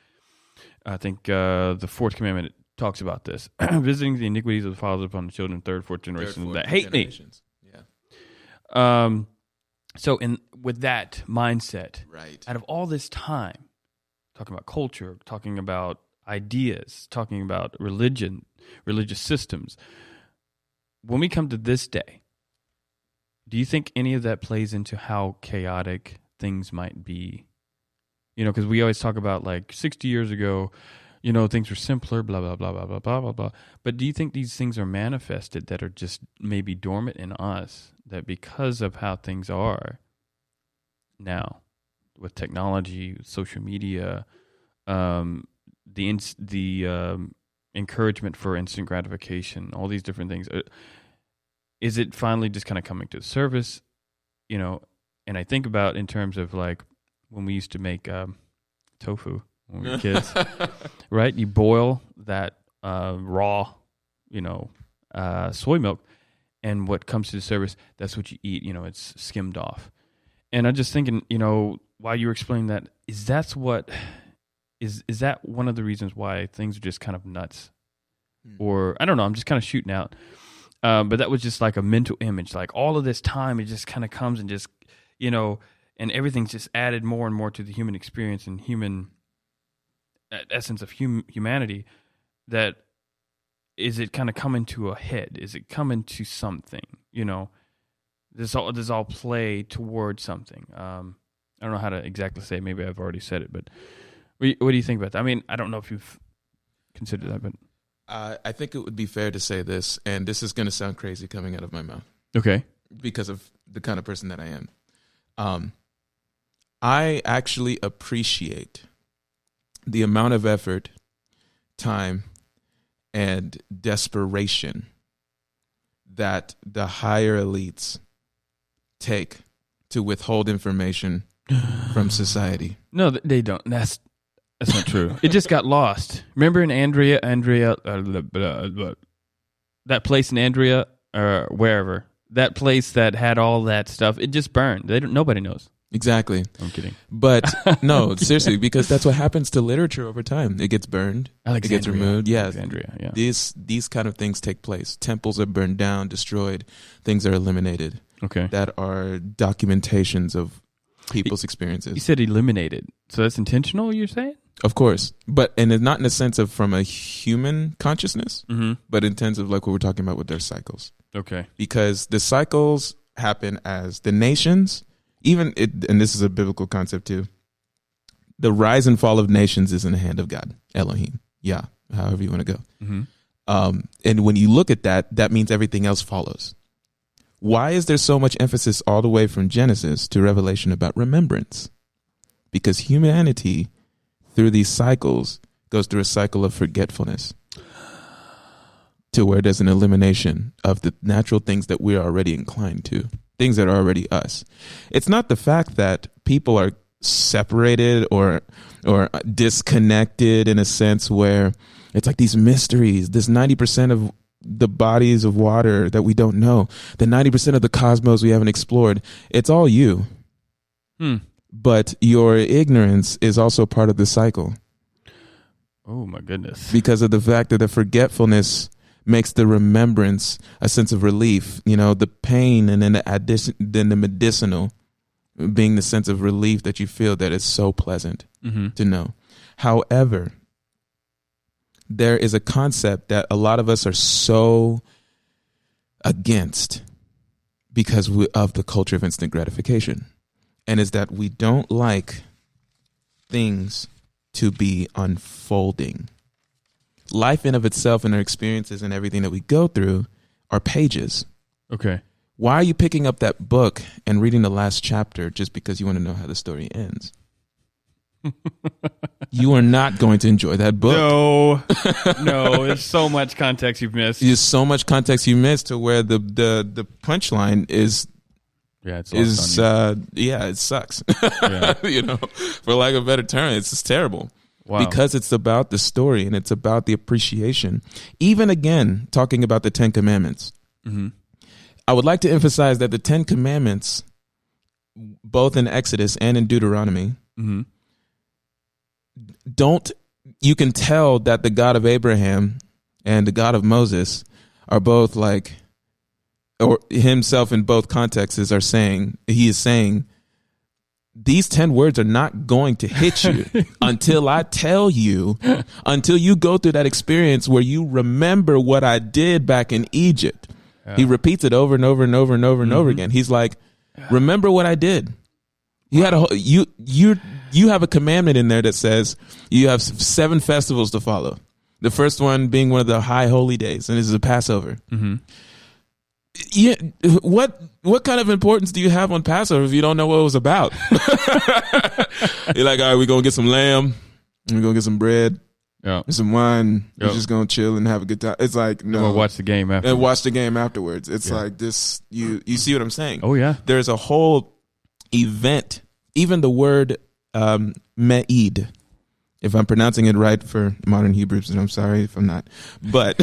I think the fourth commandment talks about this. Visiting the iniquities of the fathers upon the children, third, fourth generation that hate me. Yeah. So with that mindset, right, out of all this time, talking about culture, talking about ideas, talking about religion, religious systems, when we come to this day, do you think any of that plays into how chaotic things might be? You know, because we always talk about like 60 years ago, you know, things were simpler, blah, blah, blah, blah, blah, blah, blah, blah. But do you think these things are manifested that are just maybe dormant in us, that because of how things are now with technology, social media, the encouragement for instant gratification, all these different things, is it finally just kind of coming to the surface? You know, and I think about in terms of like when we used to make tofu when we were kids, right? You boil that raw, you know, soy milk, and what comes to the surface, that's what you eat. You know, it's skimmed off. And I'm just thinking, you know, while you were explaining that, is that one of the reasons why things are just kind of nuts? Or I don't know, I'm just kind of shooting out. But that was just like a mental image. Like all of this time, it just kind of comes and just, you know, and everything's just added more and more to the human experience and human essence of humanity. That is it kind of coming to a head? Is it coming to something? You know, this all play towards something. I don't know how to exactly say it. Maybe I've already said it, but what do you think about that? I mean, I don't know if you've considered that, but I think it would be fair to say this, and this is going to sound crazy coming out of my mouth. Okay. Because of the kind of person that I am. I actually appreciate the amount of effort, time, and desperation that the higher elites take to withhold information from society. No, they don't. That's not true. It just got lost. Remember in Andrea, that place in Andrea, or wherever, that place that had all that stuff, it just burned. Nobody knows. Exactly. I'm kidding. But no, seriously, because that's what happens to literature over time. It gets burned. It gets removed. Yeah. Alexandria, yeah. These kind of things take place. Temples are burned down, destroyed. Things are eliminated. Okay. That are documentations of people's experiences. You said eliminated. So that's intentional, you're saying? Of course. And it's not in the sense of from a human consciousness, but in terms of like what we're talking about with their cycles. Okay. Because the cycles happen as the nations, and this is a biblical concept too, the rise and fall of nations is in the hand of God, Elohim. Yeah, however you want to go. And when you look at that, that means everything else follows. Why is there so much emphasis all the way from Genesis to Revelation about remembrance? Because humanity, through these cycles, goes through a cycle of forgetfulness to where there's an elimination of the natural things that we're already inclined to, things that are already us. It's not the fact that people are separated or disconnected in a sense where it's like these mysteries, this 90% of the bodies of water that we don't know, the 90% of the cosmos we haven't explored. It's all you. But your ignorance is also part of the cycle. Oh, my goodness. Because of the fact that the forgetfulness makes the remembrance a sense of relief. You know, the pain and then the medicinal being the sense of relief that you feel that is so pleasant to know. However, there is a concept that a lot of us are so against because of the culture of instant gratification. And is that we don't like things to be unfolding. Life in of itself and our experiences and everything that we go through are pages. Okay. Why are you picking up that book and reading the last chapter just because you want to know how the story ends? You are not going to enjoy that book. No, there's so much context you've missed. There's so much context you missed to where the punchline is. Yeah, it sucks. Yeah. You know, for lack of a better term, it's just terrible. Wow. Because it's about the story and it's about the appreciation. Even again, talking about the 10 Commandments. I would like to emphasize that the 10 Commandments, both in Exodus and in Deuteronomy, you can tell that the God of Abraham and the God of Moses are both like, or himself in both contexts he is saying, these 10 words are not going to hit you until I tell you, until you go through that experience where you remember what I did back in Egypt. Yeah. He repeats it over and over and over and over and over again. He's like, remember what I did. You had you have a commandment in there that says you have 7 festivals to follow. The first one being one of the high holy days, and this is a Passover. Yeah, what kind of importance do you have on Passover if you don't know what it was about? You're like, all right, we're gonna get some lamb, we're gonna get some bread, and some wine. We're just gonna chill and have a good time. It's like, no, we'll watch the game after. And watch the game afterwards. It's like this. You see what I'm saying? Oh yeah. There's a whole event. Even the word me'id, if I'm pronouncing it right for modern Hebrews, and I'm sorry if I'm not, but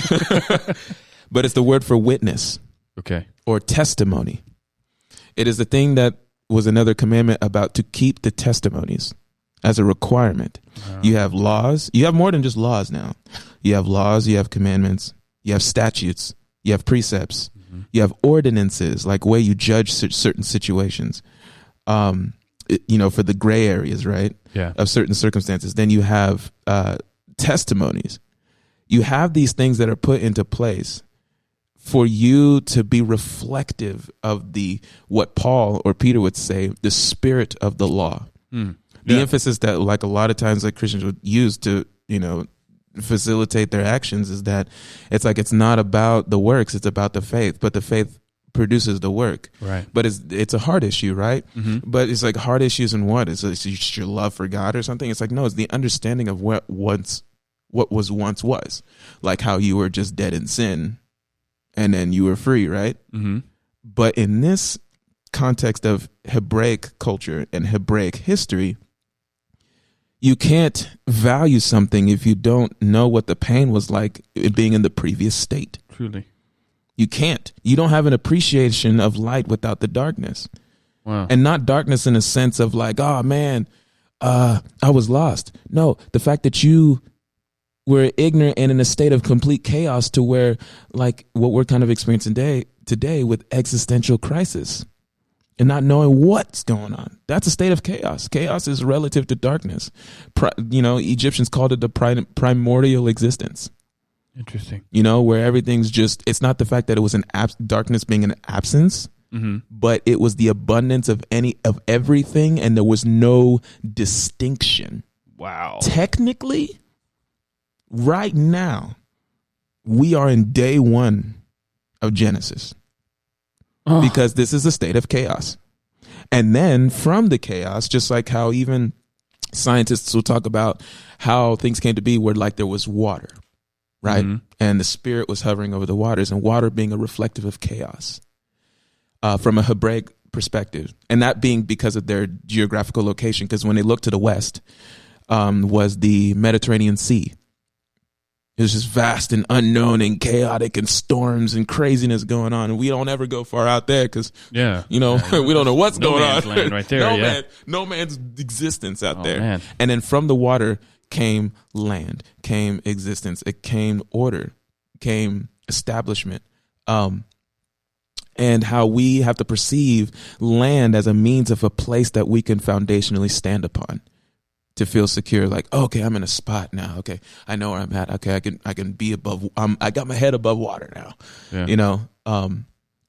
but it's the word for witness. Okay. Or testimony. It is the thing that was another commandment about to keep the testimonies as a requirement. You have laws. You have more than just laws now. You have laws, you have commandments, you have statutes, you have precepts, you have ordinances, like way you judge certain situations, for the gray areas, right? Yeah. Of certain circumstances. Then you have testimonies. You have these things that are put into place for you to be reflective of what Paul or Peter would say, the spirit of the law. The emphasis that like a lot of times like Christians would use to, facilitate their actions is that it's not about the works, it's about the faith, but the faith produces the work. Right. But it's a heart issue, right? But it's like heart issues in what? It's just your love for God or something? It's like, no, it's the understanding of what was once, like how you were just dead in sin and then you were free, right? But in this context of Hebraic culture and Hebraic history, you can't value something if you don't know what the pain was like being in the previous state. Truly. You can't. You don't have an appreciation of light without the darkness. Wow. And not darkness in a sense of like, oh man, I was lost. No, the fact that you were ignorant and in a state of complete chaos to where like what we're kind of experiencing today with existential crisis and not knowing what's going on. That's a state of chaos. Chaos is relative to darkness. Egyptians called it the primordial existence. Interesting. Where everything's just, it's not the fact that it was darkness being an absence, but it was the abundance of everything, and there was no distinction. Wow. Technically, right now, we are in day 1 of Genesis because this is a state of chaos. And then from the chaos, just like how even scientists will talk about how things came to be where like there was water. Right. And the spirit was hovering over the waters, and water being a reflective of chaos from a Hebraic perspective. And that being because of their geographical location, because when they looked to the west was the Mediterranean Sea. It was just vast and unknown and chaotic and storms and craziness going on. And we don't ever go far out there because, we don't know what's going on. Land right there, no man's existence out there. Man. And then from the water came land, came existence, it came order, came establishment, and how we have to perceive land as a means of a place that we can foundationally stand upon to feel secure. Like, okay, I'm in a spot now. Okay, I know where I'm at. Okay, I can be above. I got my head above water now. Yeah.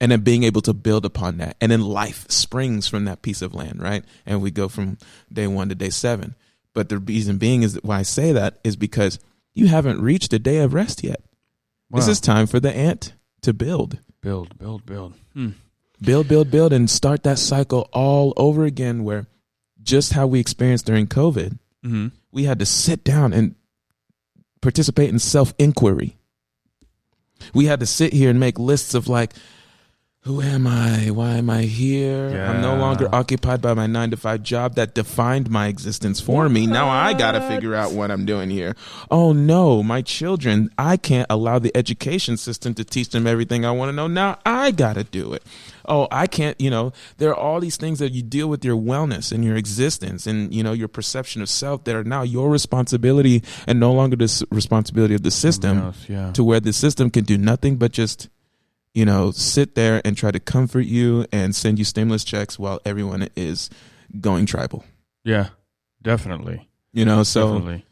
And then being able to build upon that, and then life springs from that piece of land, right? And we go from day 1 to day 7. But the reason being is why I say that is because you haven't reached a day of rest yet. Wow. This is time for the ant to build. Build. Build, and start that cycle all over again, where just how we experienced during COVID, we had to sit down and participate in self-inquiry. We had to sit here and make lists of like, Who am I? Why am I here? Yeah. I'm no longer occupied by my 9-to-5 job that defined my existence for me. Now I got to figure out what I'm doing here. Oh no, my children, I can't allow the education system to teach them everything I want to know. Now I got to do it. Oh, I can't, there are all these things that you deal with your wellness and your existence and, your perception of self that are now your responsibility and no longer the responsibility of the system to where the system can do nothing but just sit there and try to comfort you and send you stimulus checks while everyone is going tribal. Yeah, definitely. Definitely.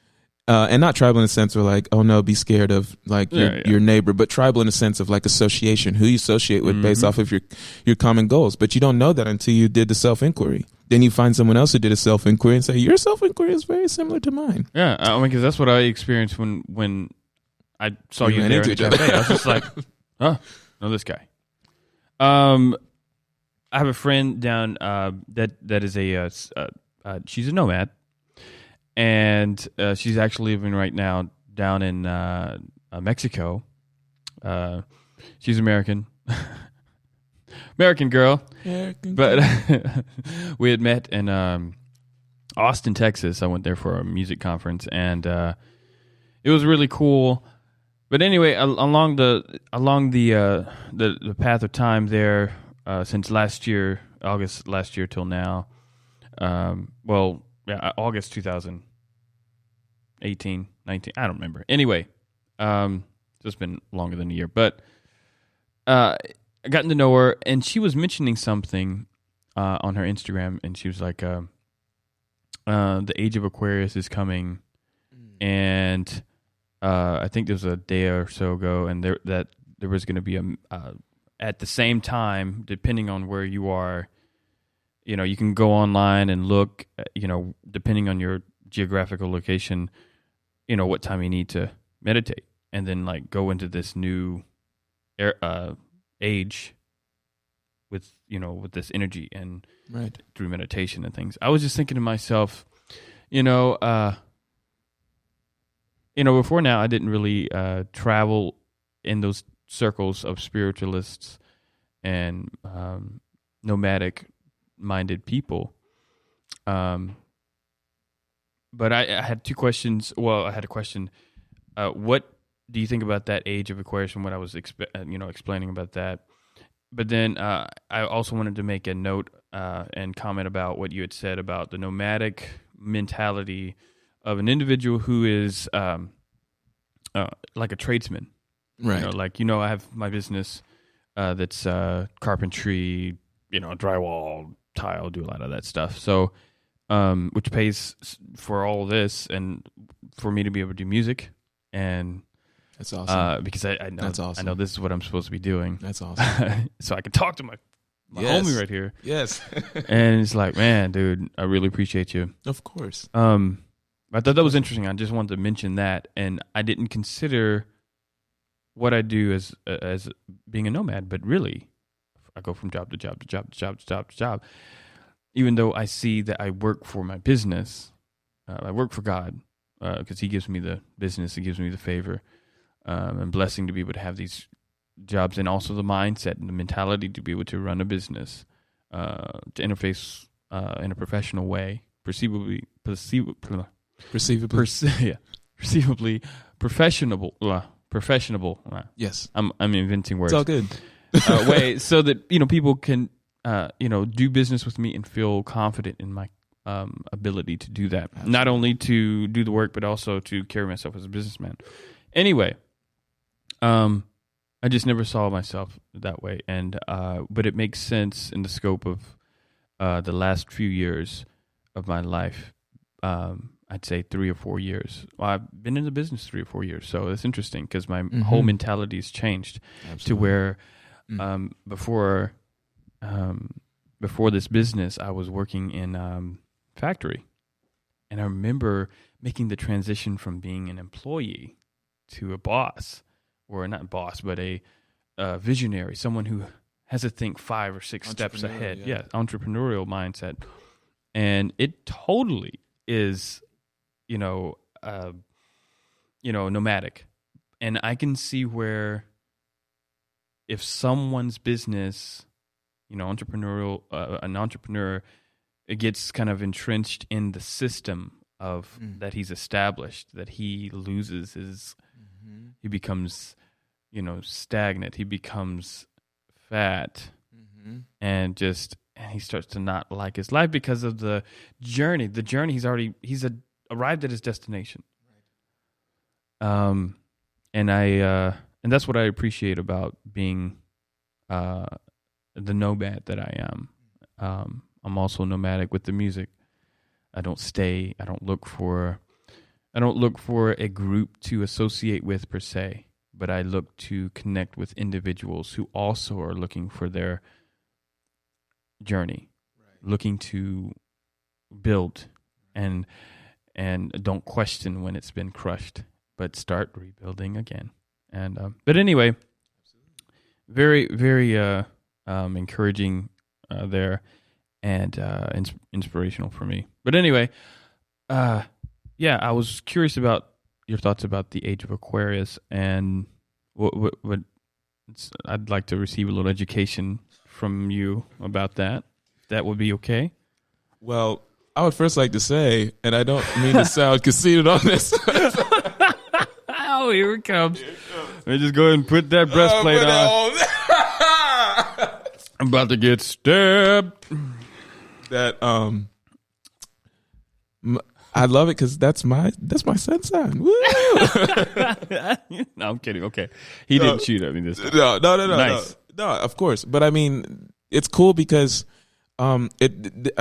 And not tribal in the sense of like, oh no, be scared of like your neighbor, but tribal in the sense of like association, who you associate with based off of your common goals. But you don't know that until you did the self-inquiry. Then you find someone else who did a self-inquiry and say, your self-inquiry is very similar to mine. Yeah, I mean, because that's what I experienced when I saw you there in the cafe. I was just like, huh? No, this guy. I have a friend down that is she's a nomad, and she's actually living right now down in Mexico. She's American, American girl. But we had met in Austin, Texas. I went there for a music conference, and it was really cool. But anyway, along the path of time there, since last year, August last year till now, August 2018, 19, I don't remember. Anyway, so it's been longer than a year. But I gotten to know her, and she was mentioning something on her Instagram, and she was like, the age of Aquarius is coming, and I think there was a day or so ago, and there was going to be at the same time, depending on where you are, you can go online and look, depending on your geographical location, what time you need to meditate, and then like go into this new age with this energy and through meditation and things. I was just thinking to myself, before now, I didn't really travel in those circles of spiritualists and nomadic-minded people. But I had two questions. Well, I had a question. What do you think about that age of Aquarius and what I was explaining about that? But then I also wanted to make a note and comment about what you had said about the nomadic mentality of an individual who is like a tradesman. Right. I have my business that's carpentry, drywall, tile, do a lot of that stuff. So, which pays for all this and for me to be able to do music. And that's awesome. because I know that's awesome. I know this is what I'm supposed to be doing. That's awesome. So I can talk to my homie right here. Yes. And it's like, man, dude, I really appreciate you. Of course. I thought that was interesting. I just wanted to mention that, and I didn't consider what I do as being a nomad. But really, I go from job to job to job to job to job to job. Even though I see that I work for my business, I work for God because He gives me the business, He gives me the favor and blessing to be able to have these jobs, and also the mindset and the mentality to be able to run a business, to interface in a professional way, perceivably professional. Yes, I'm inventing words. It's all good. Way so that people can do business with me and feel confident in my ability to do that. Absolutely. Not only to do the work, but also to carry myself as a businessman. Anyway, I just never saw myself that way, and but it makes sense in the scope of the last few years of my life. I'd say 3 or 4 years. Well, I've been in the business 3 or 4 years, so it's interesting because my whole mentality has changed. Absolutely. To where before this business, I was working in factory, and I remember making the transition from being an employee to a boss, or not boss, but a visionary, someone who has to think 5 or 6 steps ahead. Yeah, entrepreneurial mindset, and it totally is, nomadic, and I can see where if someone's business, entrepreneurial, an entrepreneur, it gets kind of entrenched in the system of that he's established, that he loses his, he becomes, stagnant. He becomes fat, and he starts to not like his life because of the journey. The journey, he's arrived at his destination. And that's what I appreciate about being the nomad that I am. I'm also nomadic with the music. I don't look for a group to associate with per se, but I look to connect with individuals who also are looking for their journey, looking to build and don't question when it's been crushed, but start rebuilding again. And but anyway, very, very encouraging there, and inspirational for me. But anyway, I was curious about your thoughts about the age of Aquarius, and what I'd like to receive a little education from you about that. If that would be okay. Well, I would first like to say, and I don't mean to sound conceited on this. Oh, here it comes. Let me just go ahead and put that breastplate on. I'm about to get stabbed. That I love it because that's my sun sign. Woo! No, I'm kidding. Okay, he didn't shoot at me this time. No. Nice. No, of course. But I mean, it's cool because I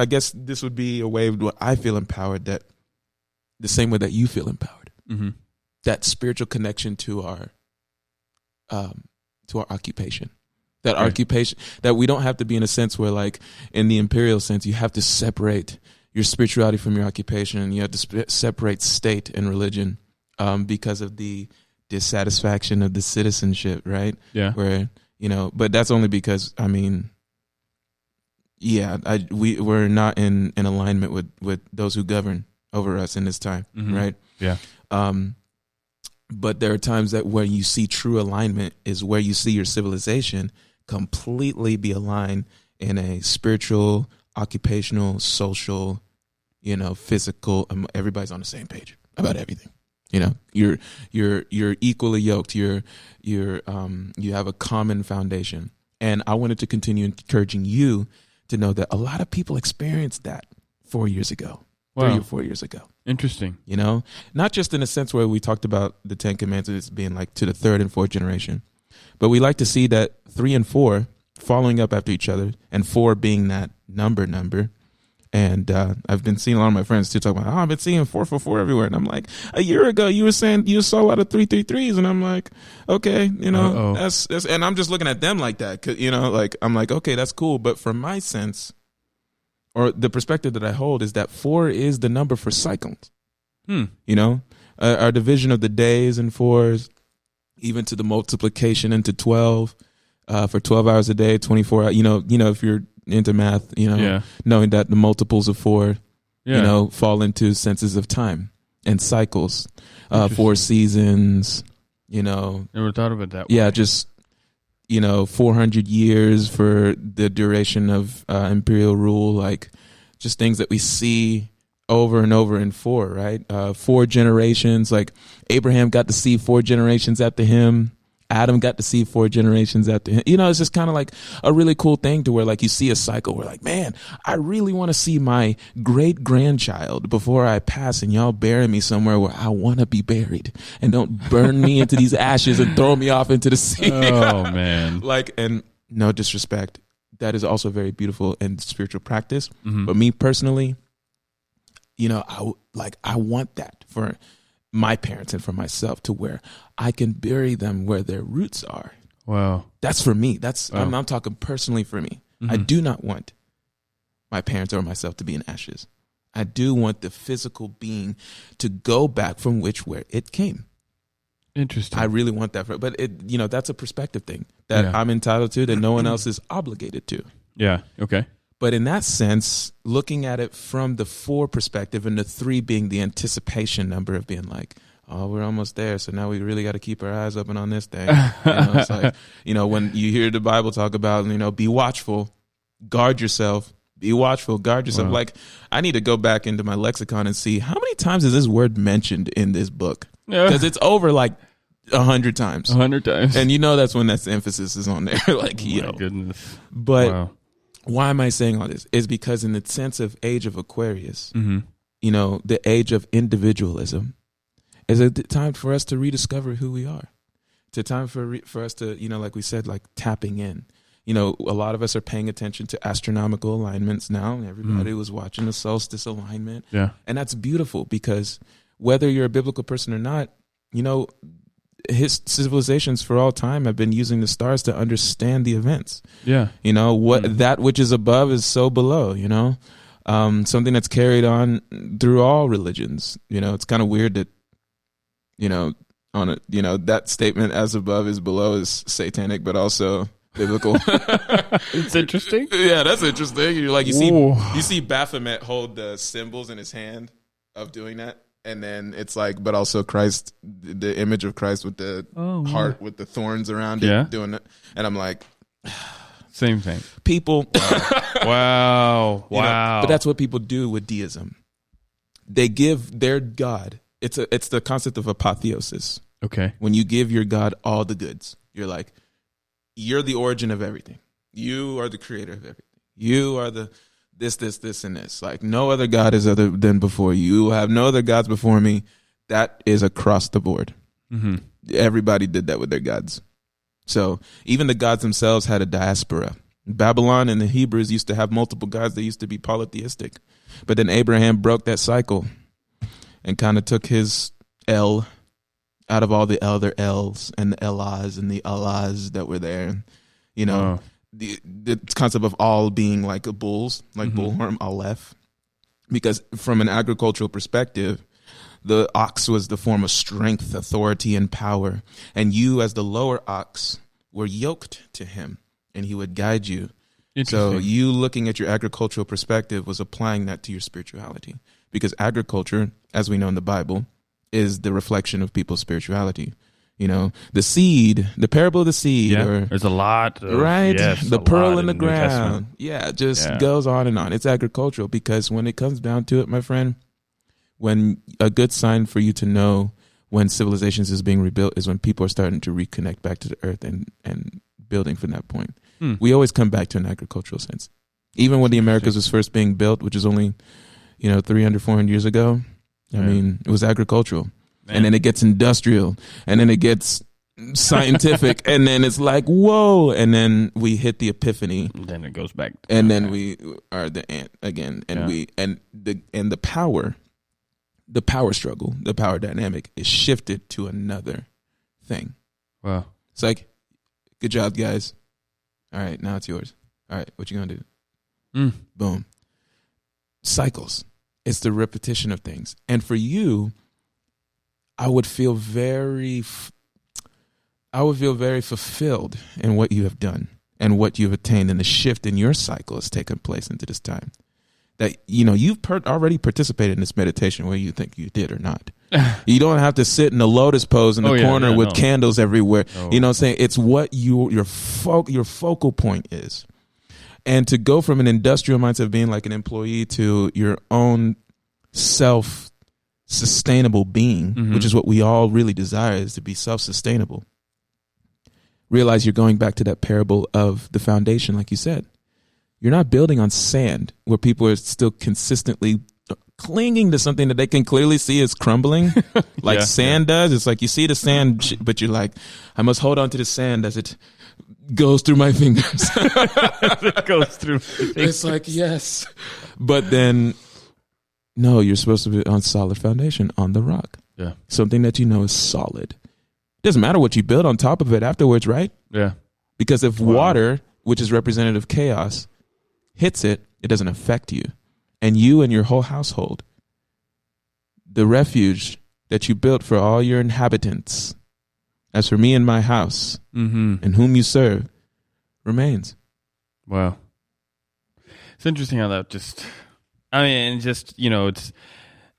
guess this would be a way of what I feel empowered, that the same way that you feel empowered. Mm-hmm. That spiritual connection to our occupation. That occupation, that we don't have to be in a sense where, like in the imperial sense, you have to separate your spirituality from your occupation. You have to separate state and religion because of the dissatisfaction of the citizenship, right? Yeah. Where, but that's only because, I mean, we're not in alignment with those who govern over us in this time, right? Yeah. But there are times that where you see true alignment is where you see your civilization completely be aligned in a spiritual, occupational, social, physical. Everybody's on the same page about everything. You're equally yoked. You have a common foundation. And I wanted to continue encouraging you to know that a lot of people experienced that 4 years ago. Wow. 3 or 4 years ago. Interesting. Not just in a sense where we talked about the 10 Commandments being like to the third and fourth generation, but we like to see that 3 and 4 following up after each other, and 4 being that number. And I've been seeing a lot of my friends too talking about, I've been seeing 444 everywhere. And I'm like, a year ago you were saying you saw a lot of 333s, and I'm like, okay, that's, and I'm just looking at them like that, 'cause, like I'm like, okay, that's cool. But from my sense, or the perspective that I hold, is that 4 is the number for cycles. Our division of the days in 4s, even to the multiplication into 12, for 12 hours a day, 24 hours, if you're into math, knowing that the multiples of 4, fall into senses of time and cycles, 4 seasons, Never thought of it that way. Yeah, just, 400 years for the duration of imperial rule, like just things that we see over and over in 4, right? 4 generations, like Abraham got to see 4 generations after him. Adam got to see 4 generations after him. It's just kind of like a really cool thing to where, like, you see a cycle where, like, man, I really want to see my great grandchild before I pass, and y'all bury me somewhere where I want to be buried, and don't burn me into these ashes and throw me off into the sea. Oh man. And no disrespect, that is also very beautiful and spiritual practice. Mm-hmm. But me personally, I want that for my parents and for myself, to where I can bury them where their roots are. Wow. That's for me. Wow. I'm talking personally for me. Mm-hmm. I do not want my parents or myself to be in ashes. I do want the physical being to go back from where it came. Interesting. I really want that. But that's a perspective thing that I'm entitled to, that no one else is obligated to. Yeah. Okay. But in that sense, looking at it from the 4 perspective, and the 3 being the anticipation number of being like, oh, we're almost there. So now we really got to keep our eyes open on this thing. It's like, when you hear the Bible talk about, be watchful, guard yourself, be watchful, guard yourself. Wow. Like, I need to go back into my lexicon and see how many times is this word mentioned in this book? Because it's over like 100 times. 100 times. And that's when that's emphasis is on there. Like, my goodness. But wow. Why am I saying all this? Is because in the sense of age of Aquarius, Mm-hmm. The age of individualism is a time for us to rediscover who we are. It's a time for us to, like we said, like tapping in. A lot of us are paying attention to astronomical alignments now. Everybody was watching the solstice alignment. Yeah. And that's beautiful because whether you're a biblical person or not, his civilizations for all time have been using the stars to understand the events. Yeah. That which is above is so below, something that's carried on through all religions. It's kind of weird that, that statement as above is below is satanic, but also biblical. It's interesting. Yeah, that's interesting. You're like, you see Baphomet hold the symbols in his hand of doing that. And then it's like, but also Christ, the image of Christ with the heart with the thorns around it, doing it. And I'm like, same thing. People. Wow. But that's what people do with deism. They give their God. It's the concept of apotheosis. Okay. When you give your God all the goods, you're like, you're the origin of everything. You are the creator of everything. You are the this, and this. Like, no other God is other than before you. You have no other gods before me. That is across the board. Mm-hmm. Everybody did that with their gods. So even the gods themselves had a diaspora. Babylon and the Hebrews used to have multiple gods. They used to be polytheistic. But then Abraham broke that cycle and kind of took his El out of all the other L's and the Elas and the Allahs that were there. The concept of all being like bulls, like bullhorn, Aleph. Because from an agricultural perspective, the ox was the form of strength, authority, and power. And you, as the lower ox, were yoked to him, and he would guide you. So you looking at your agricultural perspective was applying that to your spirituality. Because agriculture, as we know in the Bible, is the reflection of people's spirituality. The seed, the parable of the seed. Yeah, there's a lot. Right? Yes, the pearl in the ground. Yeah, it just goes on and on. It's agricultural because when it comes down to it, my friend, when a good sign for you to know when civilizations is being rebuilt is when people are starting to reconnect back to the earth and building from that point. We always come back to an agricultural sense. Even when the Americas was first being built, which is only, 300, 400 years ago, I mean, it was agricultural. Man. And then it gets industrial, and then it gets scientific, and then it's like, whoa, and then we hit the epiphany. Then it goes back. And then we are the ant again, and the power struggle, the power dynamic is shifted to another thing. Wow. It's like, good job, guys. All right, now it's yours. All right, what you gonna do? Boom. Cycles. It's the repetition of things. And for you, I would feel very fulfilled in what you have done and what you've attained, and the shift in your cycle has taken place into this time. That, you've already participated in this meditation, whether you think you did or not. You don't have to sit in the lotus pose in the corner with candles everywhere. No. You know what I'm saying? It's what your focal point is. And to go from an industrial mindset of being like an employee to your own self-sustainable being, which is what we all really desire, is to be self-sustainable. Realize you're going back to that parable of the foundation, like you said. You're not building on sand where people are still consistently clinging to something that they can clearly see is crumbling, like sand does. It's like you see the sand, but you're like, I must hold on to the sand as it goes through my fingers. It goes through. It's like, yes. But then, no, you're supposed to be on solid foundation, on the rock. Yeah. Something that you know is solid. Doesn't matter what you build on top of it afterwards, right? Yeah. Because if water, which is representative of chaos, hits it, it doesn't affect you. And you and your whole household, the refuge that you built for all your inhabitants, as for me and my house, and whom you serve, remains. Wow. It's interesting how that it's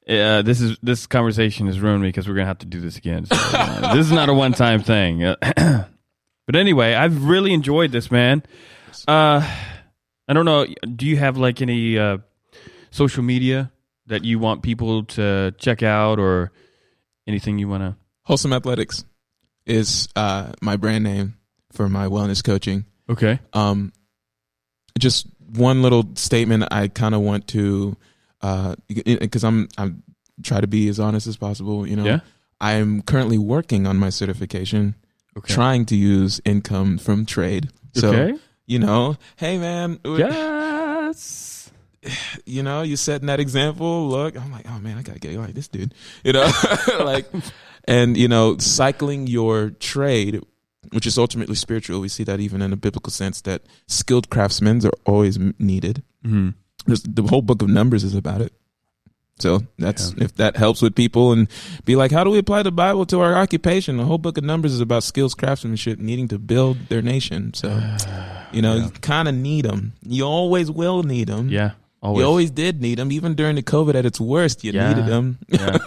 This conversation has ruined me because we're gonna have to do this again. So, this is not a one-time thing. But anyway, I've really enjoyed this, man. I don't know. Do you have like any social media that you want people to check out, or anything you want to? Wholesome Athletics is my brand name for my wellness coaching. Okay. Just one little statement I kind of want to, because I'm try to be as honest as possible. You know, Yeah. I'm currently working on my certification, trying to use income from trade. So, you know, hey man, yes. You know, you setting that example. Look, I'm like, oh man, I gotta get like this dude. You know, like, and you know, cycling your trade, which is ultimately spiritual. We see that even in a biblical sense, that skilled craftsmen are always needed. Mm-hmm. The whole book of Numbers is about it. So that's if that helps with people and be like, how do we apply the Bible to our occupation? The whole book of Numbers is about skills craftsmanship, needing to build their nation. So, you know, you kind of need them. You always will need them. Yeah. Always. You always did need them. Even during the COVID at its worst, you needed them. Yeah.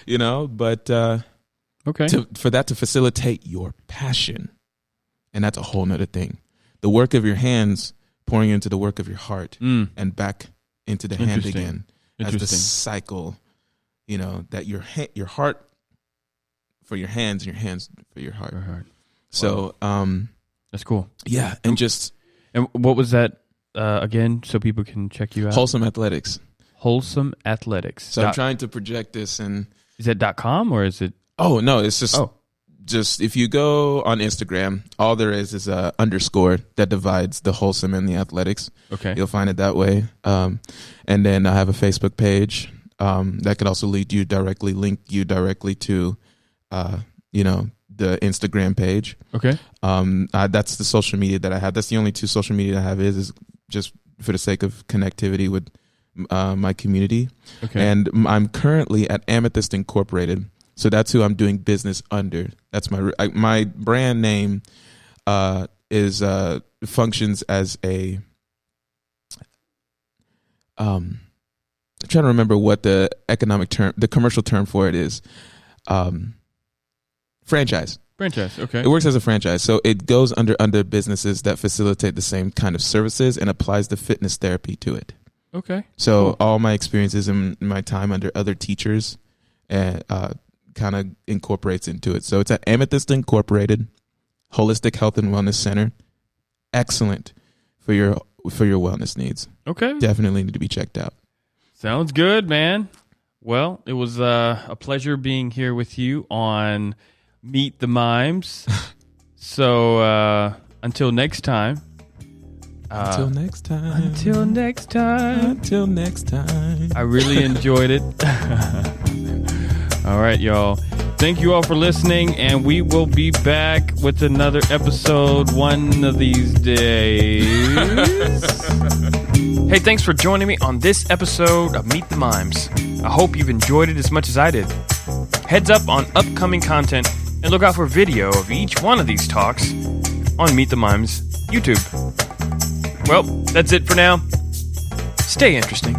You know, but for that to facilitate your passion, and that's a whole nother thing. The work of your hands pouring into the work of your heart and back into the hand again. As the cycle, you know, that your heart for your hands and your hands for your heart. So, that's cool. Yeah, and what was that again? So people can check you out. Wholesome Athletics. Wholesome Athletics. So I'm trying to project this, and is it .com or is it? Oh no, it's just if you go on Instagram, all there is a underscore that divides the wholesome and the athletics. Okay. You'll find it that way. And then I have a Facebook page that could also link you directly to, you know, the Instagram page. Okay. That's the social media that I have. That's the only two social media I have is just for the sake of connectivity with my community. Okay. And I'm currently at Amethyst Incorporated. So that's who I'm doing business under. That's my brand name is functions as a I'm trying to remember what the commercial term for it is. Franchise. Franchise, okay. It works as a franchise. So it goes under businesses that facilitate the same kind of services and applies the fitness therapy to it. Okay. So all my experiences in my time under other teachers and kind of incorporates into it. So it's at Amethyst Incorporated, Holistic Health and Wellness Center. Excellent for your wellness needs. Okay. Definitely need to be checked out. Sounds good, man. Well, it was a pleasure being here with you on Meet the Mimes. So until next time. Until next time. Until next time. Until next time. I really enjoyed it. All right, y'all. Thank you all for listening, and we will be back with another episode one of these days. Hey, thanks for joining me on this episode of Meet the Mimes. I hope you've enjoyed it as much as I did. Heads up on upcoming content, and look out for video of each one of these talks on Meet the Mimes YouTube. Well, that's it for now. Stay interesting.